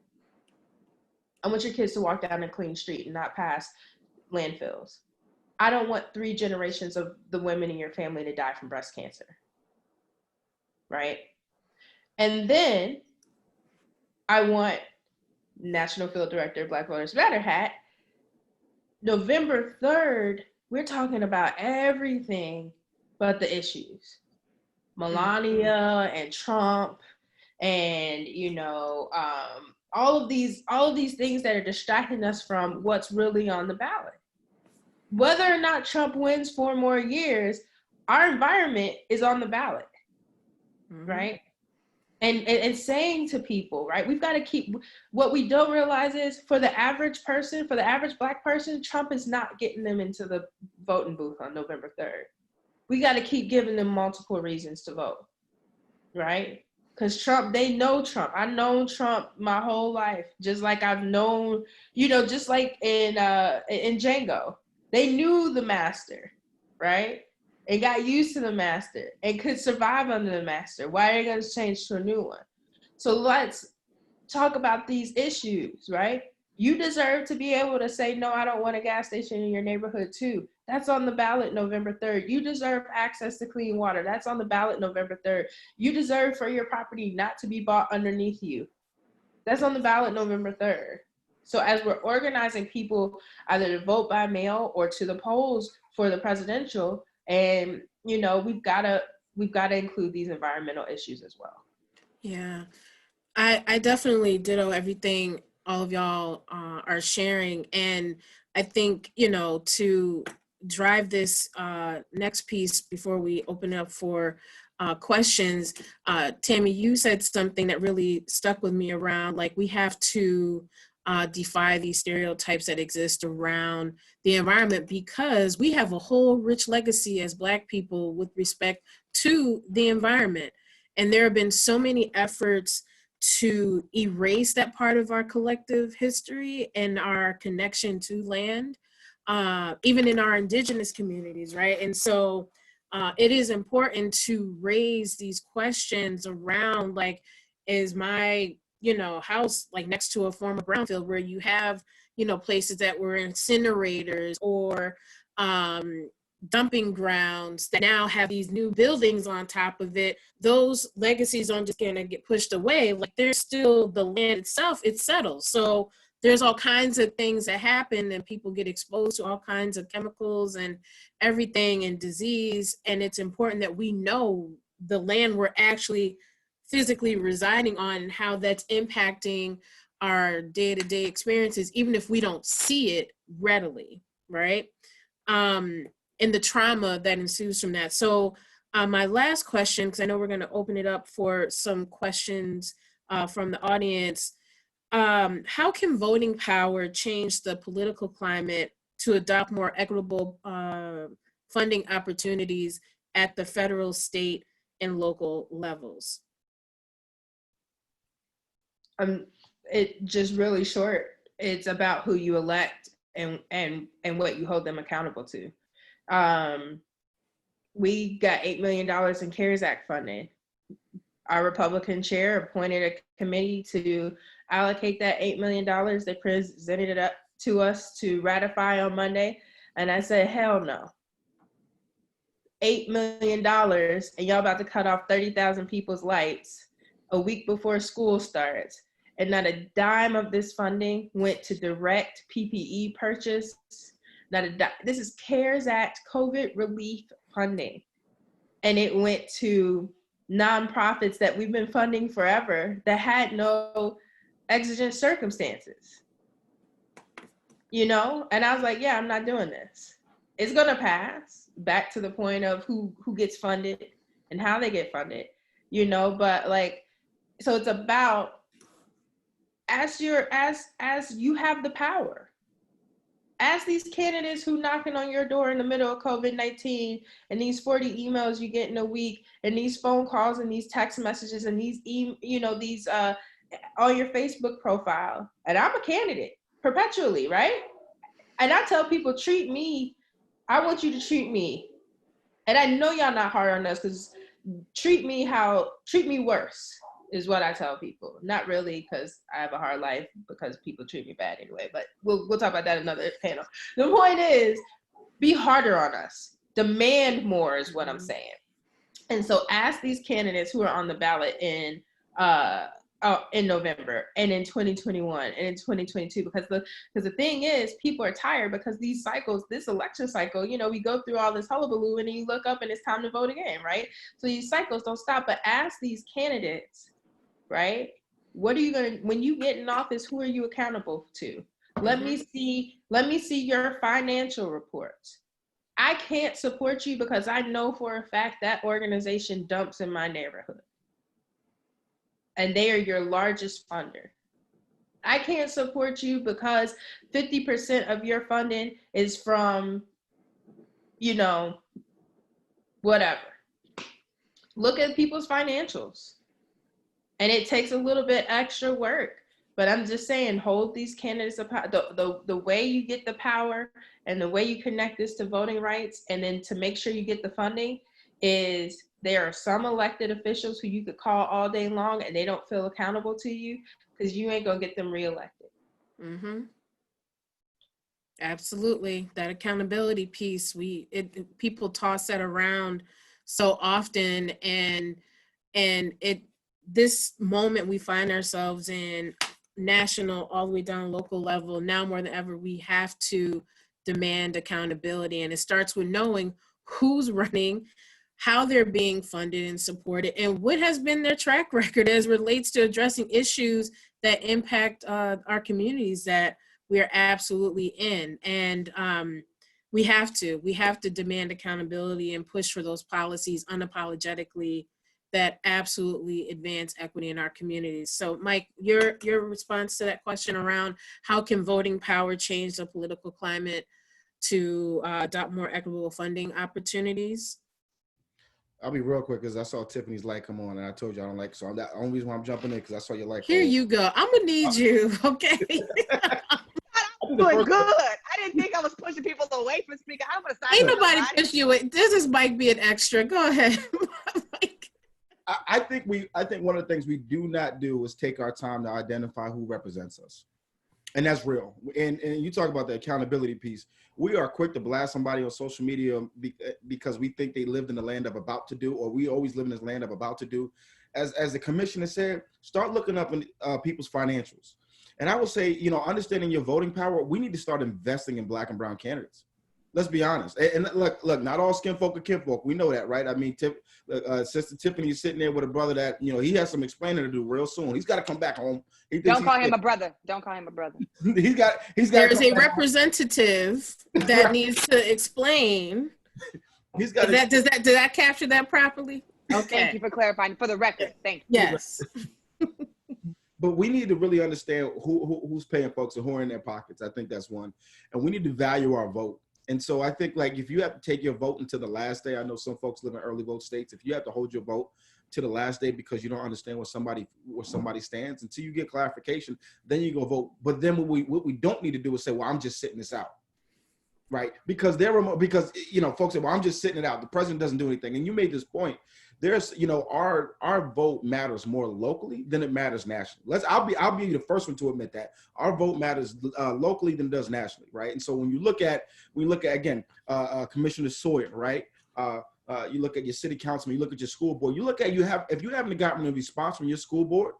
I want your kids to walk down a clean street and not pass landfills. I don't want 3 generations of the women in your family to die from breast cancer, right? And then I want National Field Director, Black Voters Matter hat. November 3rd, we're talking about everything but the issues. Melania and Trump and, all of these things that are distracting us from what's really on the ballot. Whether or not Trump wins 4 more years, our environment is on the ballot, right? And saying to people, right, we've got to keep, what we don't realize is, for the average person, for the average Black person, Trump is not getting them into the voting booth on November 3rd. We got to keep giving them multiple reasons to vote, right? Because Trump, they know Trump. I've known Trump my whole life, just like I've known, just like in Django. They knew the master, right? And got used to the master and could survive under the master. Why are they going to change to a new one? So let's talk about these issues, right? You deserve to be able to say, no, I don't want a gas station in your neighborhood too. That's on the ballot November 3rd. You deserve access to clean water. That's on the ballot November 3rd. You deserve for your property not to be bought underneath you. That's on the ballot November 3rd. So as we're organizing people either to vote by mail or to the polls for the presidential, and we've got to include these environmental issues as well. Yeah, I definitely ditto everything all of y'all are sharing, and I think to drive this next piece before we open up for questions, Tami, you said something that really stuck with me around, like, we have to defy these stereotypes that exist around the environment, because we have a whole rich legacy as Black people with respect to the environment. And there have been so many efforts to erase that part of our collective history and our connection to land, even in our indigenous communities, right? And so it is important to raise these questions around, like, is my, house like next to a former brownfield where you have, places that were incinerators or dumping grounds that now have these new buildings on top of it. Those legacies aren't just gonna get pushed away. Like, there's still the land itself, it settles. So there's all kinds of things that happen, and people get exposed to all kinds of chemicals and everything and disease. And it's important that we know the land we're actually physically residing on and how that's impacting our day-to-day experiences, even if we don't see it readily, right? And the trauma that ensues from that. So my last question, because I know we're going to open it up for some questions from the audience. How can voting power change the political climate to adopt more equitable funding opportunities at the federal, state, and local levels? It just really short. It's about who you elect and what you hold them accountable to. We got $8 million in CARES Act funding. Our Republican chair appointed a committee to allocate that $8 million. They presented it up to us to ratify on Monday. And I said, hell no. $8 million, and y'all about to cut off 30,000 people's lights a week before school starts. And not a dime of this funding went to direct PPE purchase. This is CARES Act COVID relief funding. And it went to nonprofits that we've been funding forever that had no exigent circumstances. And I was like, yeah, I'm not doing this. It's gonna pass, back to the point of who gets funded and how they get funded, but like, so it's about, as you have the power, ask these candidates who knocking on your door in the middle of COVID-19 and these 40 emails you get in a week and these phone calls and these text messages and these these on your Facebook profile. And I'm a candidate perpetually, right? And I tell people, I want you to treat me. And I know y'all not hard on us, because treat me worse is what I tell people. Not really because I have a hard life, because people treat me bad anyway, but we'll talk about that in another panel. The point is, be harder on us. Demand more is what I'm saying. And so ask these candidates who are on the ballot in November and in 2021 and in 2022, because the thing is, people are tired because these cycles, this election cycle, we go through all this hullabaloo and then you look up and it's time to vote again, right? So these cycles don't stop. But ask these candidates, right? What are you when you get in office, who are you accountable to? Let me see your financial reports. I can't support you because I know for a fact that organization dumps in my neighborhood, and they are your largest funder. I can't support you because 50% of your funding is from, whatever. Look at people's financials. And it takes a little bit extra work, but I'm just saying, hold these candidates the way you get the power and the way you connect this to voting rights, and then to make sure you get the funding, is there are some elected officials who you could call all day long and they don't feel accountable to you, because you ain't gonna get them reelected. Mm-hmm. Absolutely. That accountability piece, people toss that around so often, and this moment we find ourselves in, national all the way down local level, now more than ever, we have to demand accountability. And it starts with knowing who's running, how they're being funded and supported, and what has been their track record as relates to addressing issues that impact our communities that we are absolutely in. And We have to demand accountability and push for those policies unapologetically that absolutely advance equity in our communities. So Mike, your response to that question around how can voting power change the political climate to adopt more equitable funding opportunities? I'll be real quick because I saw Tiffany's light come on, and I told you I don't like. So that only reason why I'm jumping in because I saw your light. Here you go. I'm gonna need you. Okay. I'm doing good. I didn't think I was pushing people away from speaking. I'm gonna sign. Ain't nobody push you. This is Mike being extra. Go ahead. Mike. I think one of the things we do not do is take our time to identify who represents us. And that's real. And you talk about the accountability piece. We are quick to blast somebody on social media because we think they lived in the land of about to do, or we always live in this land of about to do. As the commissioner said, start looking up in people's financials. And I will say, understanding your voting power, we need to start investing in Black and brown candidates. Let's be honest. And look, not all skin folk are kinfolk. We know that, right? I mean, Sister Tiffany is sitting there with a brother that, he has some explaining to do real soon. He's got to come back home. Don't call him a brother. Don't call him a brother. He's got. There's a representative that needs to explain. He's got. Did that capture that properly? Okay. Thank you for clarifying. For the record, thank you. Yes. But we need to really understand who's paying folks and who are in their pockets. I think that's one. And we need to value our vote. And so I think, like, if you have to take your vote until the last day, I know some folks live in early vote states. If you have to hold your vote to the last day because you don't understand where somebody stands, until you get clarification, then you go vote. But then what we don't need to do is say, well, I'm just sitting this out, right? Because folks say, well, I'm just sitting it out. The president doesn't do anything. And you made this point. There's, our vote matters more locally than it matters nationally. I'll be the first one to admit that our vote matters locally than it does nationally, right? And so when you look at again, Commissioner Sawyer, right? You look at your city councilman, you look at your school board, if you haven't gotten a response from your school board,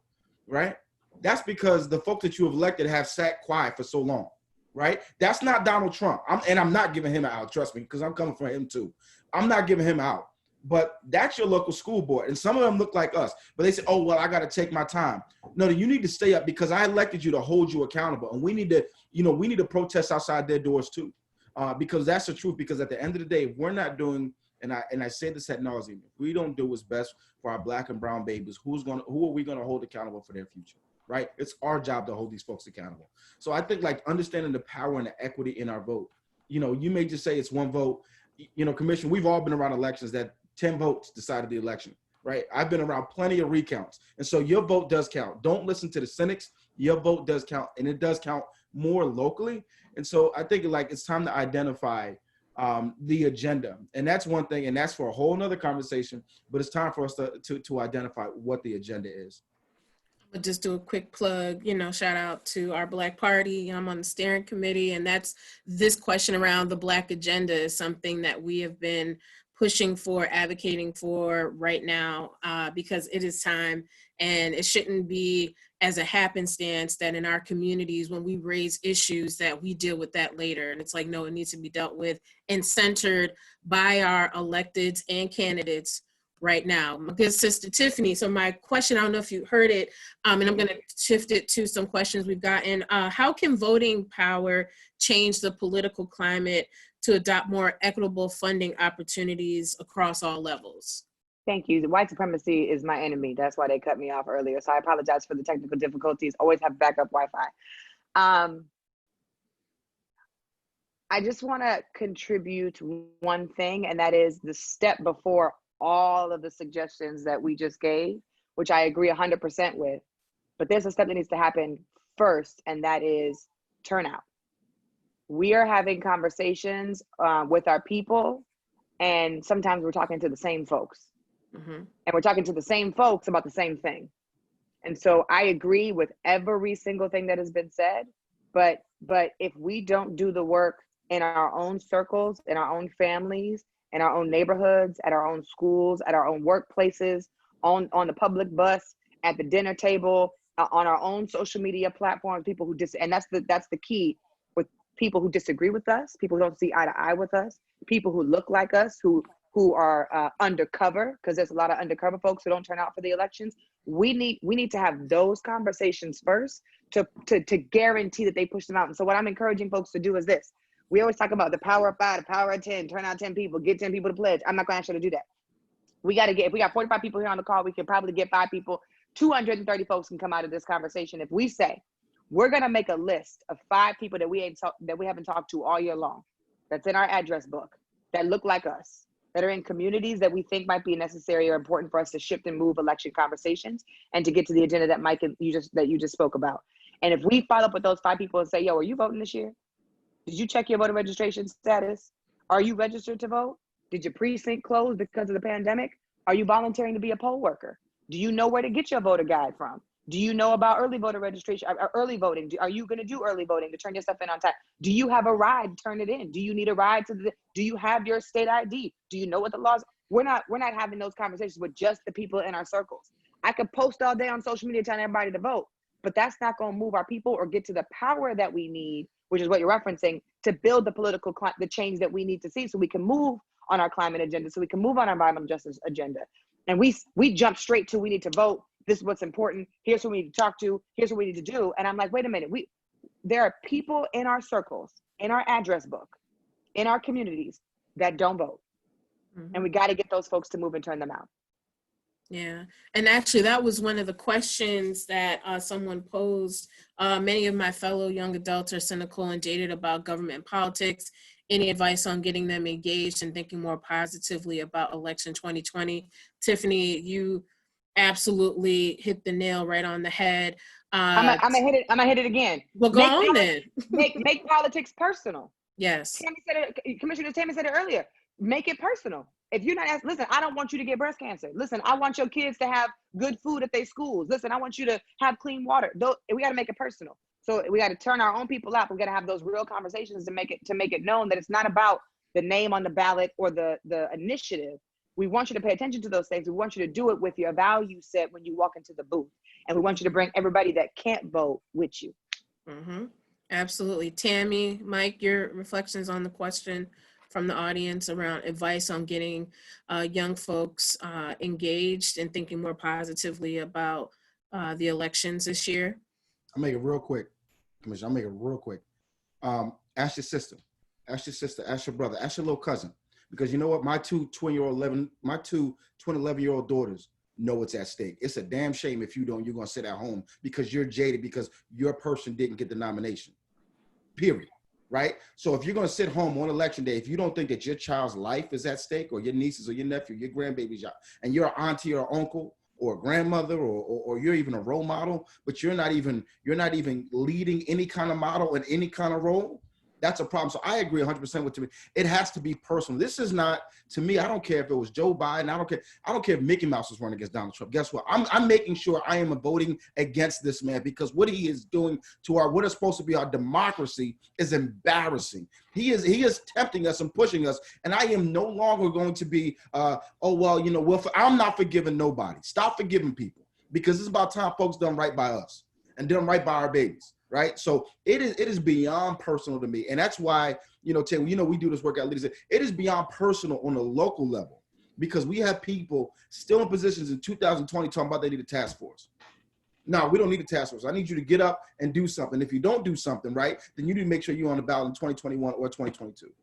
right? That's because the folks that you have elected have sat quiet for so long, right? That's not Donald Trump. I'm not giving him an out, trust me, because I'm coming for him too. I'm not giving him out. But that's your local school board. And some of them look like us. But they say, oh, well, I got to take my time. No, you need to stay up because I elected you to hold you accountable. And we need to protest outside their doors too. Because that's the truth. Because at the end of the day, if we're not doing, and I say this ad nauseum, if we don't do what's best for our Black and brown babies, who are we going to hold accountable for their future? Right? It's our job to hold these folks accountable. So I think, like, understanding the power and the equity in our vote. You may just say it's one vote. Commission, we've all been around elections that 10 votes decided the election, right? I've been around plenty of recounts. And so your vote does count. Don't listen to the cynics. Your vote does count, and it does count more locally. And so I think, like, it's time to identify the agenda. And that's one thing, and that's for a whole nother conversation, but it's time for us to identify what the agenda is. I'll just do a quick plug, shout out to our Black Party. I'm on the steering committee, and that's this question around the Black agenda is something that we have been pushing for, advocating for right now, because it is time, and it shouldn't be as a happenstance that in our communities, when we raise issues, that we deal with that later. And it's like, no, it needs to be dealt with and centered by our electeds and candidates right now. My good sister Tiffany, so my question, I don't know if you heard it, and I'm gonna shift it to some questions we've gotten. How can voting power change the political climate to adopt more equitable funding opportunities across all levels? Thank you. White supremacy is my enemy. That's why they cut me off earlier. So I apologize for the technical difficulties. Always have backup Wi-Fi. I just want to contribute one thing, and that is the step before all of the suggestions that we just gave, which I agree 100% with. But there's a step that needs to happen first, and that is turnout. We are having conversations with our people, and sometimes we're talking to the same folks. Mm-hmm. And we're talking to the same folks about the same thing. And so I agree with every single thing that has been said, but if we don't do the work in our own circles, in our own families, in our own neighborhoods, at our own schools, at our own workplaces, on the public bus, at the dinner table, on our own social media platforms, people who and that's the key, with people who disagree with us, people who don't see eye to eye with us, people who look like us, who are undercover, because there's a lot of undercover folks who don't turn out for the elections. We need to have those conversations first to guarantee that they push them out. And so what I'm encouraging folks to do is this: We always talk about the power of 5, the power of 10, turn out 10 people, get 10 people to pledge. I'm not going to ask you to do that. If we got 45 people here on the call, we can probably get 5 people. 230 folks can come out of this conversation. If we say, we're going to make a list of 5 people that we haven't talked to all year long, that's in our address book, that look like us, that are in communities that we think might be necessary or important for us to shift and move election conversations and to get to the agenda that Mike you just spoke about. And if we follow up with those 5 people and say, yo, are you voting this year? Did you check your voter registration status? Are you registered to vote? Did your precinct close because of the pandemic? Are you volunteering to be a poll worker? Do you know where to get your voter guide from? Do you know about early voter registration, or early voting? Are you going to do early voting to turn your stuff in on time? Do you have a ride to turn it in? Do you need a ride do you have your state ID? Do you know what the laws? We're not having those conversations with just the people in our circles. I could post all day on social media telling everybody to vote, but that's not going to move our people or get to the power that we need, which is what you're referencing, to build the change that we need to see so we can move on our climate agenda, so we can move on our environmental justice agenda. And we jump straight to, we need to vote. This is what's important. Here's who we need to talk to. Here's what we need to do. And I'm like, wait a minute. There are people in our circles, in our address book, in our communities that don't vote. Mm-hmm. And we got to get those folks to move and turn them out. Yeah. And actually, that was one of the questions that someone posed. Many of my fellow young adults are cynical and jaded about government and politics. Any advice on getting them engaged and thinking more positively about election 2020? Tiffany, you absolutely hit the nail right on the head. I'm gonna hit it again. Well, go on then. make politics personal. Yes. Commissioner Tami said it earlier. Make it personal. If you're not asking, listen, I don't want you to get breast cancer. Listen, I want your kids to have good food at their schools. Listen, I want you to have clean water. We got to make it personal. So we got to turn our own people out. We got to have those real conversations to make it known that it's not about the name on the ballot or the initiative. We want you to pay attention to those things. We want you to do it with your value set when you walk into the booth. And we want you to bring everybody that can't vote with you. Mm-hmm. Absolutely. Tami, Mike, your reflections on the question from the audience around advice on getting young folks engaged and thinking more positively about the elections this year? I'll make it real quick, Commissioner. I'll make it real quick. Ask your sister, ask your brother, ask your little cousin. Because you know what? My two 11-year-old daughters know what's at stake. It's a damn shame if you don't, you're going to sit at home because you're jaded because your person didn't get the nomination. Period. Right? So if you're going to sit home on election day, if you don't think that your child's life is at stake, or your nieces or your nephew, your grandbaby's, and you're an auntie or uncle or a grandmother or you're even a role model, but you're not even leading any kind of model in any kind of role, that's a problem. So I agree 100% with Tami. It has to be personal. This is not, to me, I don't care if it was Joe Biden. I don't care if Mickey Mouse was running against Donald Trump. Guess what? I'm making sure I am voting against this man because what he is doing to what is supposed to be our democracy is embarrassing. He is tempting us and pushing us. And I am no longer going to be, I'm not forgiving nobody. Stop forgiving people because it's about time folks done right by us and done right by our babies. Right. So it is beyond personal to me. And that's why, Tim, we do this work at Leaders. It is beyond personal on a local level because we have people still in positions in 2020 talking about they need a task force. No, we don't need a task force. I need you to get up and do something. If you don't do something, right, then you need to make sure you're on the ballot in 2021 or 2022.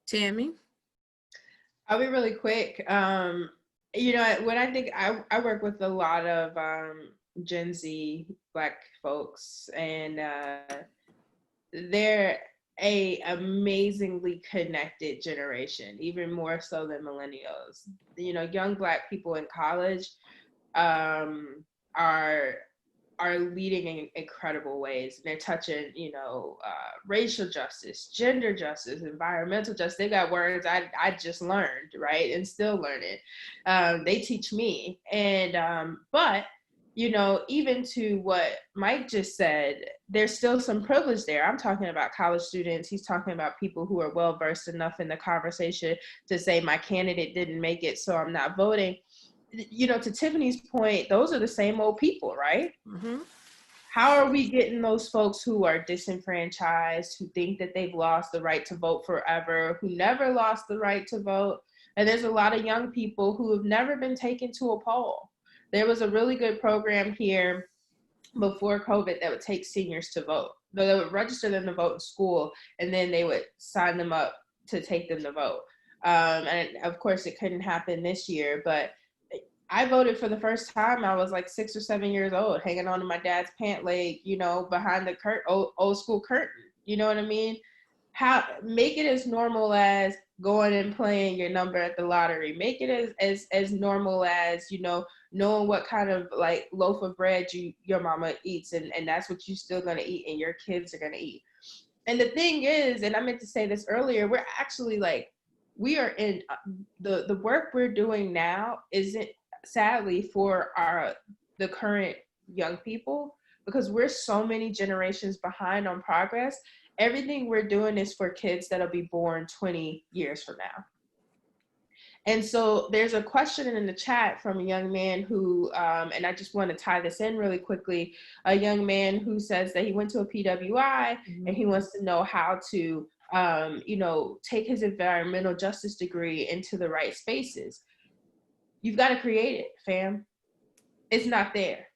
Tami? I'll be really quick. When I think I work with a lot of Gen Z Black folks, and they're a amazingly connected generation, even more so than millennials. Young Black people in college are leading in incredible ways. They're touching, racial justice, gender justice, environmental justice. They got words I just learned, right, and still learning. They teach me, and but even to what Mike just said, there's still some privilege there. I'm talking about college students. He's talking about people who are well-versed enough in the conversation to say, my candidate didn't make it, so I'm not voting. To Tiffany's point, those are the same old people, right? Mm-hmm. How are we getting those folks who are disenfranchised, who think that they've lost the right to vote forever, who never lost the right to vote? And there's a lot of young people who have never been taken to a poll. There was a really good program here before COVID that would take seniors to vote. they would register them to vote in school, and then they would sign them up to take them to vote. And of course, it couldn't happen this year, but I voted for the first time. I was like 6 or 7 years old, hanging on to my dad's pant leg, you know, behind the old school curtain. You know what I mean? Make it as normal as going and playing your number at the lottery. Make it as normal as, you know, knowing what kind of like loaf of bread your mama eats, and that's what you're still gonna eat and your kids are gonna eat. And the thing is, and I meant to say this earlier, we're actually like, we are in the work we're doing now isn't sadly for the current young people, because we're so many generations behind on progress. Everything we're doing is for kids that'll be born 20 years from now. And so there's a question in the chat from a young man who, and I just want to tie this in really quickly, a young man who says that he went to a PWI and he wants to know how to, you know, take his environmental justice degree into the right spaces. You've got to create it, fam. It's not there.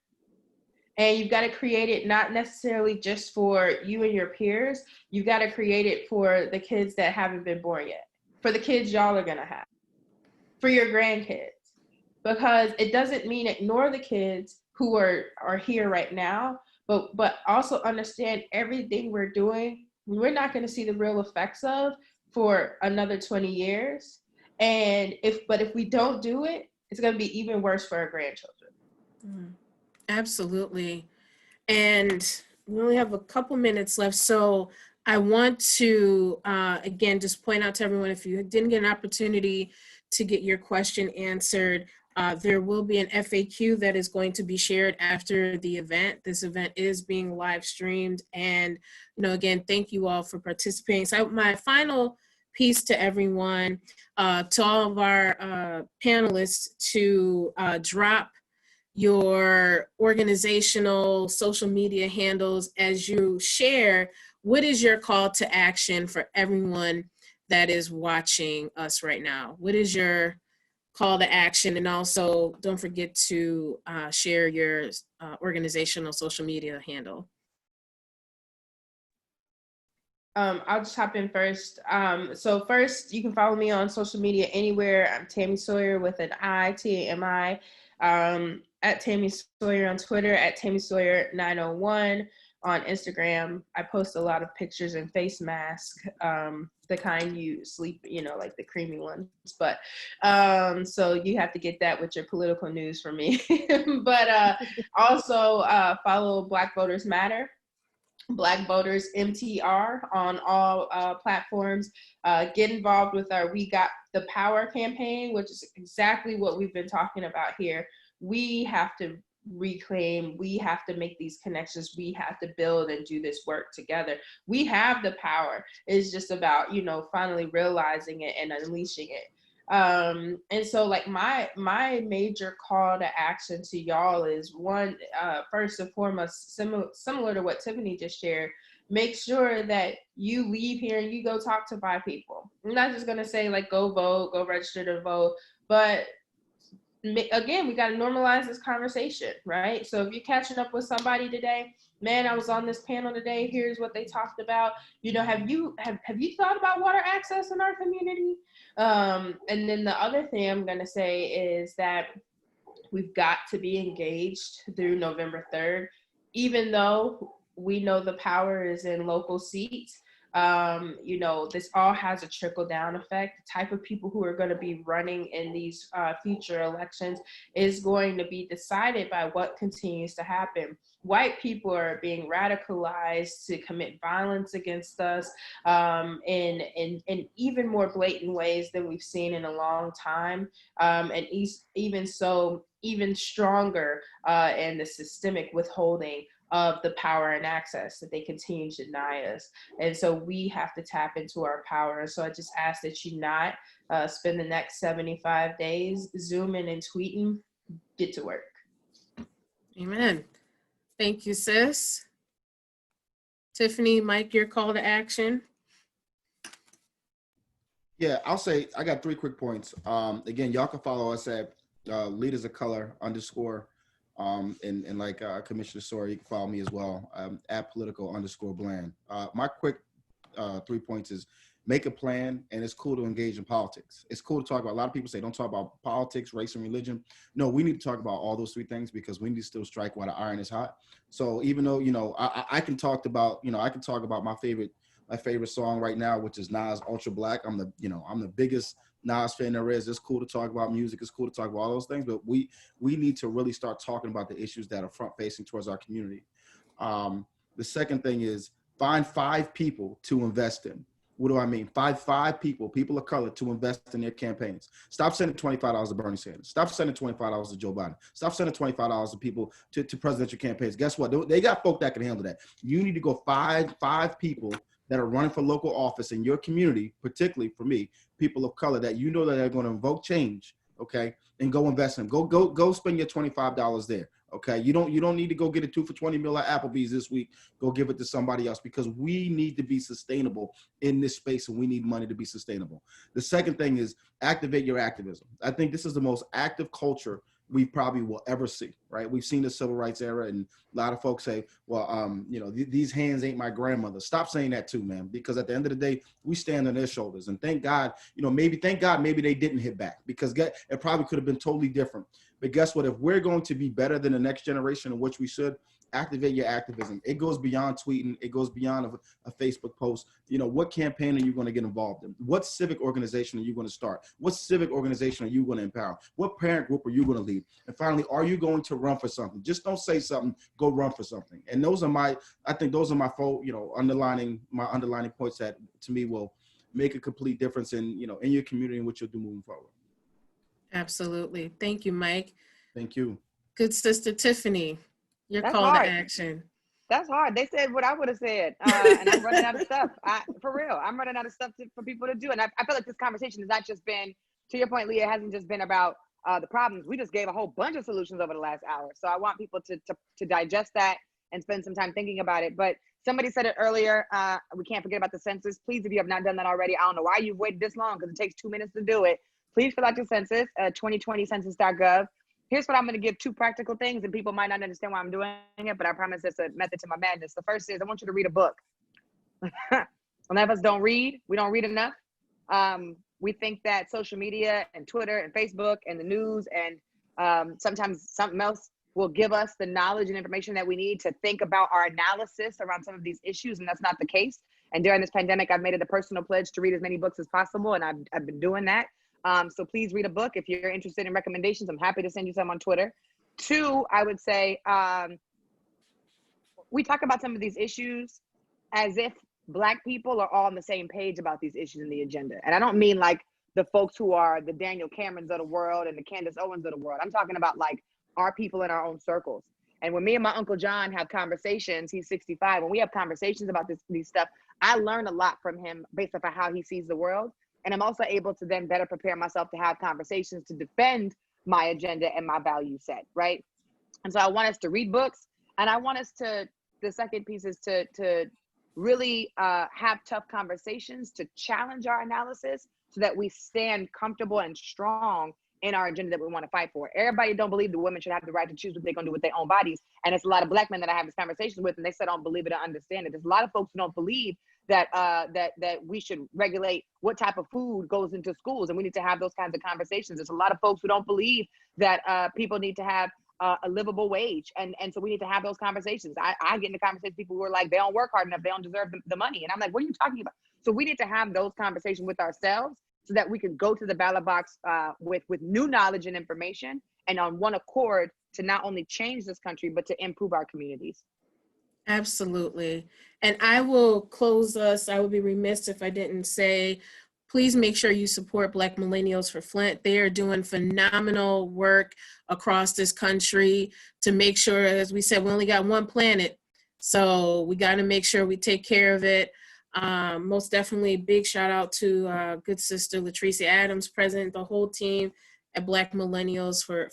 And you've got to create it not necessarily just for you and your peers. You've got to create it for the kids that haven't been born yet, for the kids y'all are going to have, for your grandkids. Because it doesn't mean ignore the kids who are here right now, but also understand everything we're doing, we're not going to see the real effects of for another 20 years. And if we don't do it, it's going to be even worse for our grandchildren. Absolutely. And we only have a couple minutes left. So I want to, again, just point out to everyone, if you didn't get an opportunity to get your question answered, there will be an FAQ that is going to be shared after the event. This event is being live streamed. And, you know, again, thank you all for participating. So my final piece to everyone, to all of our panelists, to drop your organizational social media handles as you share. What is your call to action for everyone that is watching us right now? What is your call to action? And also don't forget to share your organizational social media handle. I'll just hop in first. So first, you can follow me on social media anywhere. I'm Tami Sawyer with an I, Tami, at Tami Sawyer on Twitter, at Tami Sawyer 901 on Instagram. I post a lot of pictures and face masks, the kind you sleep, you know, like the creamy ones. But so you have to get that with your political news from me. But also follow Black Voters Matter, Black Voters MTR on all platforms. Get involved with our We Got the Power campaign, which is exactly what we've been talking about here. We have to reclaim, we have to make these connections, we have to build and do this work together. We have the power. It's just about, you know, finally realizing it and unleashing it. And so like my major call to action to y'all is one, first and foremost, similar to what Tiffany just shared, make sure that you leave here and you go talk to 5 people. I'm not just gonna say like, go vote, go register to vote, but again, we got to normalize this conversation, right? So if you're catching up with somebody today, man, I was on this panel today, here's what they talked about. You know, have you thought about water access in our community? And then the other thing I'm going to say is that we've got to be engaged through November 3rd, even though we know the power is in local seats. You know, this all has a trickle down effect. The type of people who are going to be running in these future elections is going to be decided by what continues to happen. White people are being radicalized to commit violence against us in even more blatant ways than we've seen in a long time. And even stronger in the systemic withholding of the power and access that they continue to deny us. And so we have to tap into our power. And so I just ask that you not spend the next 75 days Zooming and tweeting. Get to work. Amen. Thank you, sis. Tiffany, Mike, your call to action. Yeah, I'll say I got 3 quick points. Again, y'all can follow us at Leaders of Color _ And like Commissioner Sawyer, you can follow me as well, at political_bland. My quick 3 points is make a plan, and it's cool to engage in politics. It's cool to talk about, a lot of people say don't talk about politics, race, and religion. No, we need to talk about all those 3 things because we need to still strike while the iron is hot. So even though, I can talk about, my favorite song right now, which is Nas Ultra Black. I'm the biggest Nas fan there is. It's cool to talk about music. It's cool to talk about all those things, but we need to really start talking about the issues that are front facing towards our community. The second thing is find 5 people to invest in. What do I mean? Five people of color, to invest in their campaigns. Stop sending $25 to Bernie Sanders. Stop sending $25 to Joe Biden. Stop sending $25 to people to presidential campaigns. Guess what? They got folk that can handle that. You need to go five people that are running for local office in your community, particularly for me, people of color that you know that are going to invoke change, okay? And go invest in them. Go spend your $25 there. Okay, you don't need to go get a 2 for $20 million at Applebee's this week. Go give it to somebody else because we need to be sustainable in this space and we need money to be sustainable. The second thing is activate your activism. I think this is the most active culture we probably will ever see, right? We've seen the civil rights era and a lot of folks say, well, these hands ain't my grandmother. Stop saying that too, man, because at the end of the day, we stand on their shoulders and thank God, maybe they didn't hit back because it probably could have been totally different. But guess what? If we're going to be better than the next generation, in which we should, activate your activism. It goes beyond tweeting. It goes beyond a Facebook post. What campaign are you going to get involved in? What civic organization are you going to start? What civic organization are you going to empower? What parent group are you going to lead? And finally, are you going to run for something? Just don't say something, go run for something. And those are my underlining points that to me will make a complete difference in your community and what you'll do moving forward. Absolutely. Thank you, Mike. Thank you. Good sister Tiffany, your That's call hard. to action. That's hard. They said what I would have said, and I'm running out of stuff. For real, I'm running out of stuff for people to do. And I feel like this conversation has not just been, to your point, Lea, it hasn't just been about the problems. We just gave a whole bunch of solutions over the last hour. So I want people to digest that and spend some time thinking about it. But somebody said it earlier, we can't forget about the census. Please, if you have not done that already, I don't know why you've waited this long because it takes 2 minutes to do it. Please fill out your census, 2020 census.gov. Here's what I'm going to give 2 practical things, and people might not understand why I'm doing it, but I promise it's a method to my madness. The first is I want you to read a book. A lot of us don't read. We don't read enough. We think that social media and Twitter and Facebook and the news and sometimes something else will give us the knowledge and information that we need to think about our analysis around some of these issues, and that's not the case. And during this pandemic, I've made it a personal pledge to read as many books as possible, and I've been doing that. So please read a book. If you're interested in recommendations, I'm happy to send you some on Twitter. 2, I would say, we talk about some of these issues as if Black people are all on the same page about these issues in the agenda. And I don't mean like the folks who are the Daniel Camerons of the world and the Candace Owens of the world. I'm talking about like our people in our own circles. And when me and my Uncle John have conversations, he's 65, when we have conversations about these stuff, I learn a lot from him based off of how he sees the world. And I'm also able to then better prepare myself to have conversations to defend my agenda and my value set, right? And so I want us to read books, and I want us to, the second piece is to really have tough conversations, to challenge our analysis so that we stand comfortable and strong in our agenda that we want to fight for. Everybody don't believe the women should have the right to choose what they're going to do with their own bodies. And it's a lot of Black men that I have this conversation with, and they said, I don't believe it or understand it. There's a lot of folks who don't believe that we should regulate what type of food goes into schools, and we need to have those kinds of conversations. There's a lot of folks who don't believe that people need to have a livable wage, and so we need to have those conversations. I get into conversations with people who are like, they don't work hard enough, they don't deserve the money, and I'm like, what are you talking about? So we need to have those conversations with ourselves so that we can go to the ballot box with new knowledge and information, and on one accord to not only change this country but to improve our communities. Absolutely. And I will close us. I would be remiss if I didn't say, please make sure you support Black Millennials for Flint. They are doing phenomenal work across this country to make sure, as we said, we only got one planet. So we got to make sure we take care of it. Most definitely big shout out to good sister Latricia Adams, president, the whole team at Black Millennials for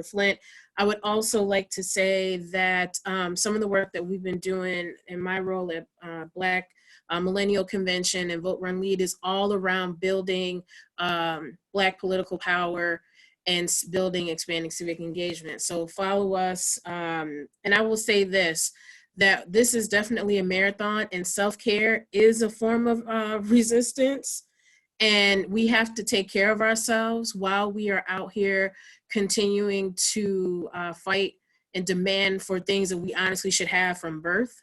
Flint. I would also like to say that some of the work that we've been doing in my role at Black Millennial Convention and Vote Run Lead is all around building Black political power and building, expanding civic engagement. So follow us. And I will say this, that this is definitely a marathon, and self-care is a form of resistance. And we have to take care of ourselves while we are out here continuing to fight and demand for things that we honestly should have from birth.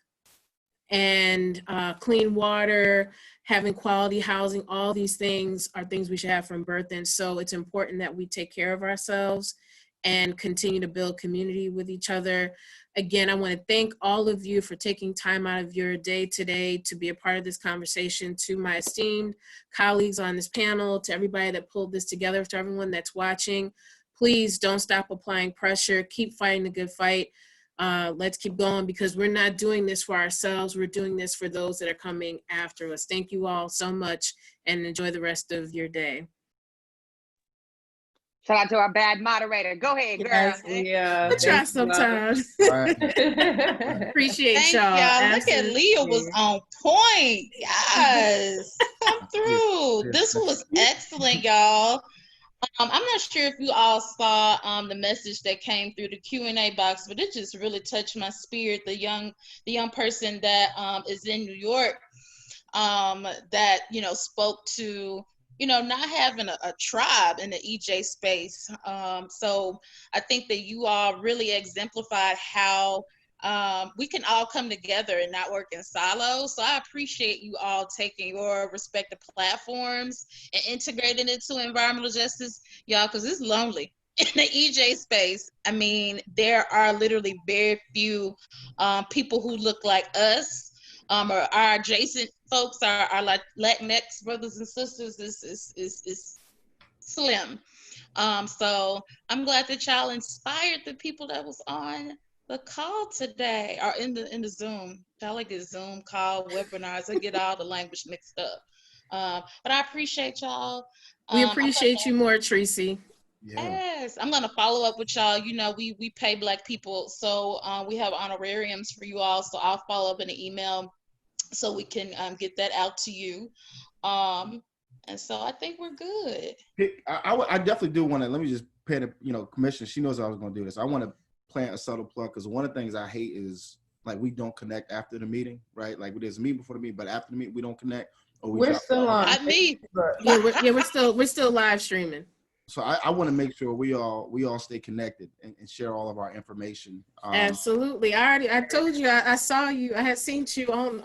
And clean water, having quality housing, all these things are things we should have from birth. And so it's important that we take care of ourselves and continue to build community with each other. Again, I want to thank all of you for taking time out of your day today to be a part of this conversation, to my esteemed colleagues on this panel, to everybody that pulled this together, to everyone that's watching. Please don't stop applying pressure. Keep fighting the good fight. Let's keep going, because we're not doing this for ourselves. We're doing this for those that are coming after us. Thank you all so much, and enjoy the rest of your day. Shout out to our bad moderator. Go ahead, girl. Yes, Leah. I try sometimes. Appreciate Thank y'all. Look at Leah was on point. Yes. Come through. This was excellent, y'all. I'm not sure if you all saw the message that came through the Q&A box, but it just really touched my spirit. The young person that is in New York that, spoke to, not having a tribe in the EJ space. So I think that you all really exemplified how we can all come together and not work in silos. So I appreciate you all taking your respective platforms and integrating it to environmental justice, y'all, because it's lonely in the EJ space. I mean, there are literally very few people who look like us, or our adjacent folks, our like Latinx brothers and sisters is slim. So I'm glad that y'all inspired the people that was on the call today, or in the Zoom. I like the Zoom call webinars. I get all the language mixed up. But I appreciate y'all. We appreciate you more, Tracy. Yeah. Yes, I'm gonna follow up with y'all. We pay Black people, so we have honorariums for you all. So I'll follow up in an email so we can get that out to you. And so I think we're good. I definitely do want to, let me just pay the, Commissioner, she knows I was going to do this. I want to plant a subtle plug, because one of the things I hate is, like, we don't connect after the meeting, right? Like, there's a meeting before the meeting, but after the meeting, we don't connect. Or We're still on. Not me. We're still live streaming. So I want to make sure we all stay connected and share all of our information. Absolutely. I told you, I saw you. I had seen you on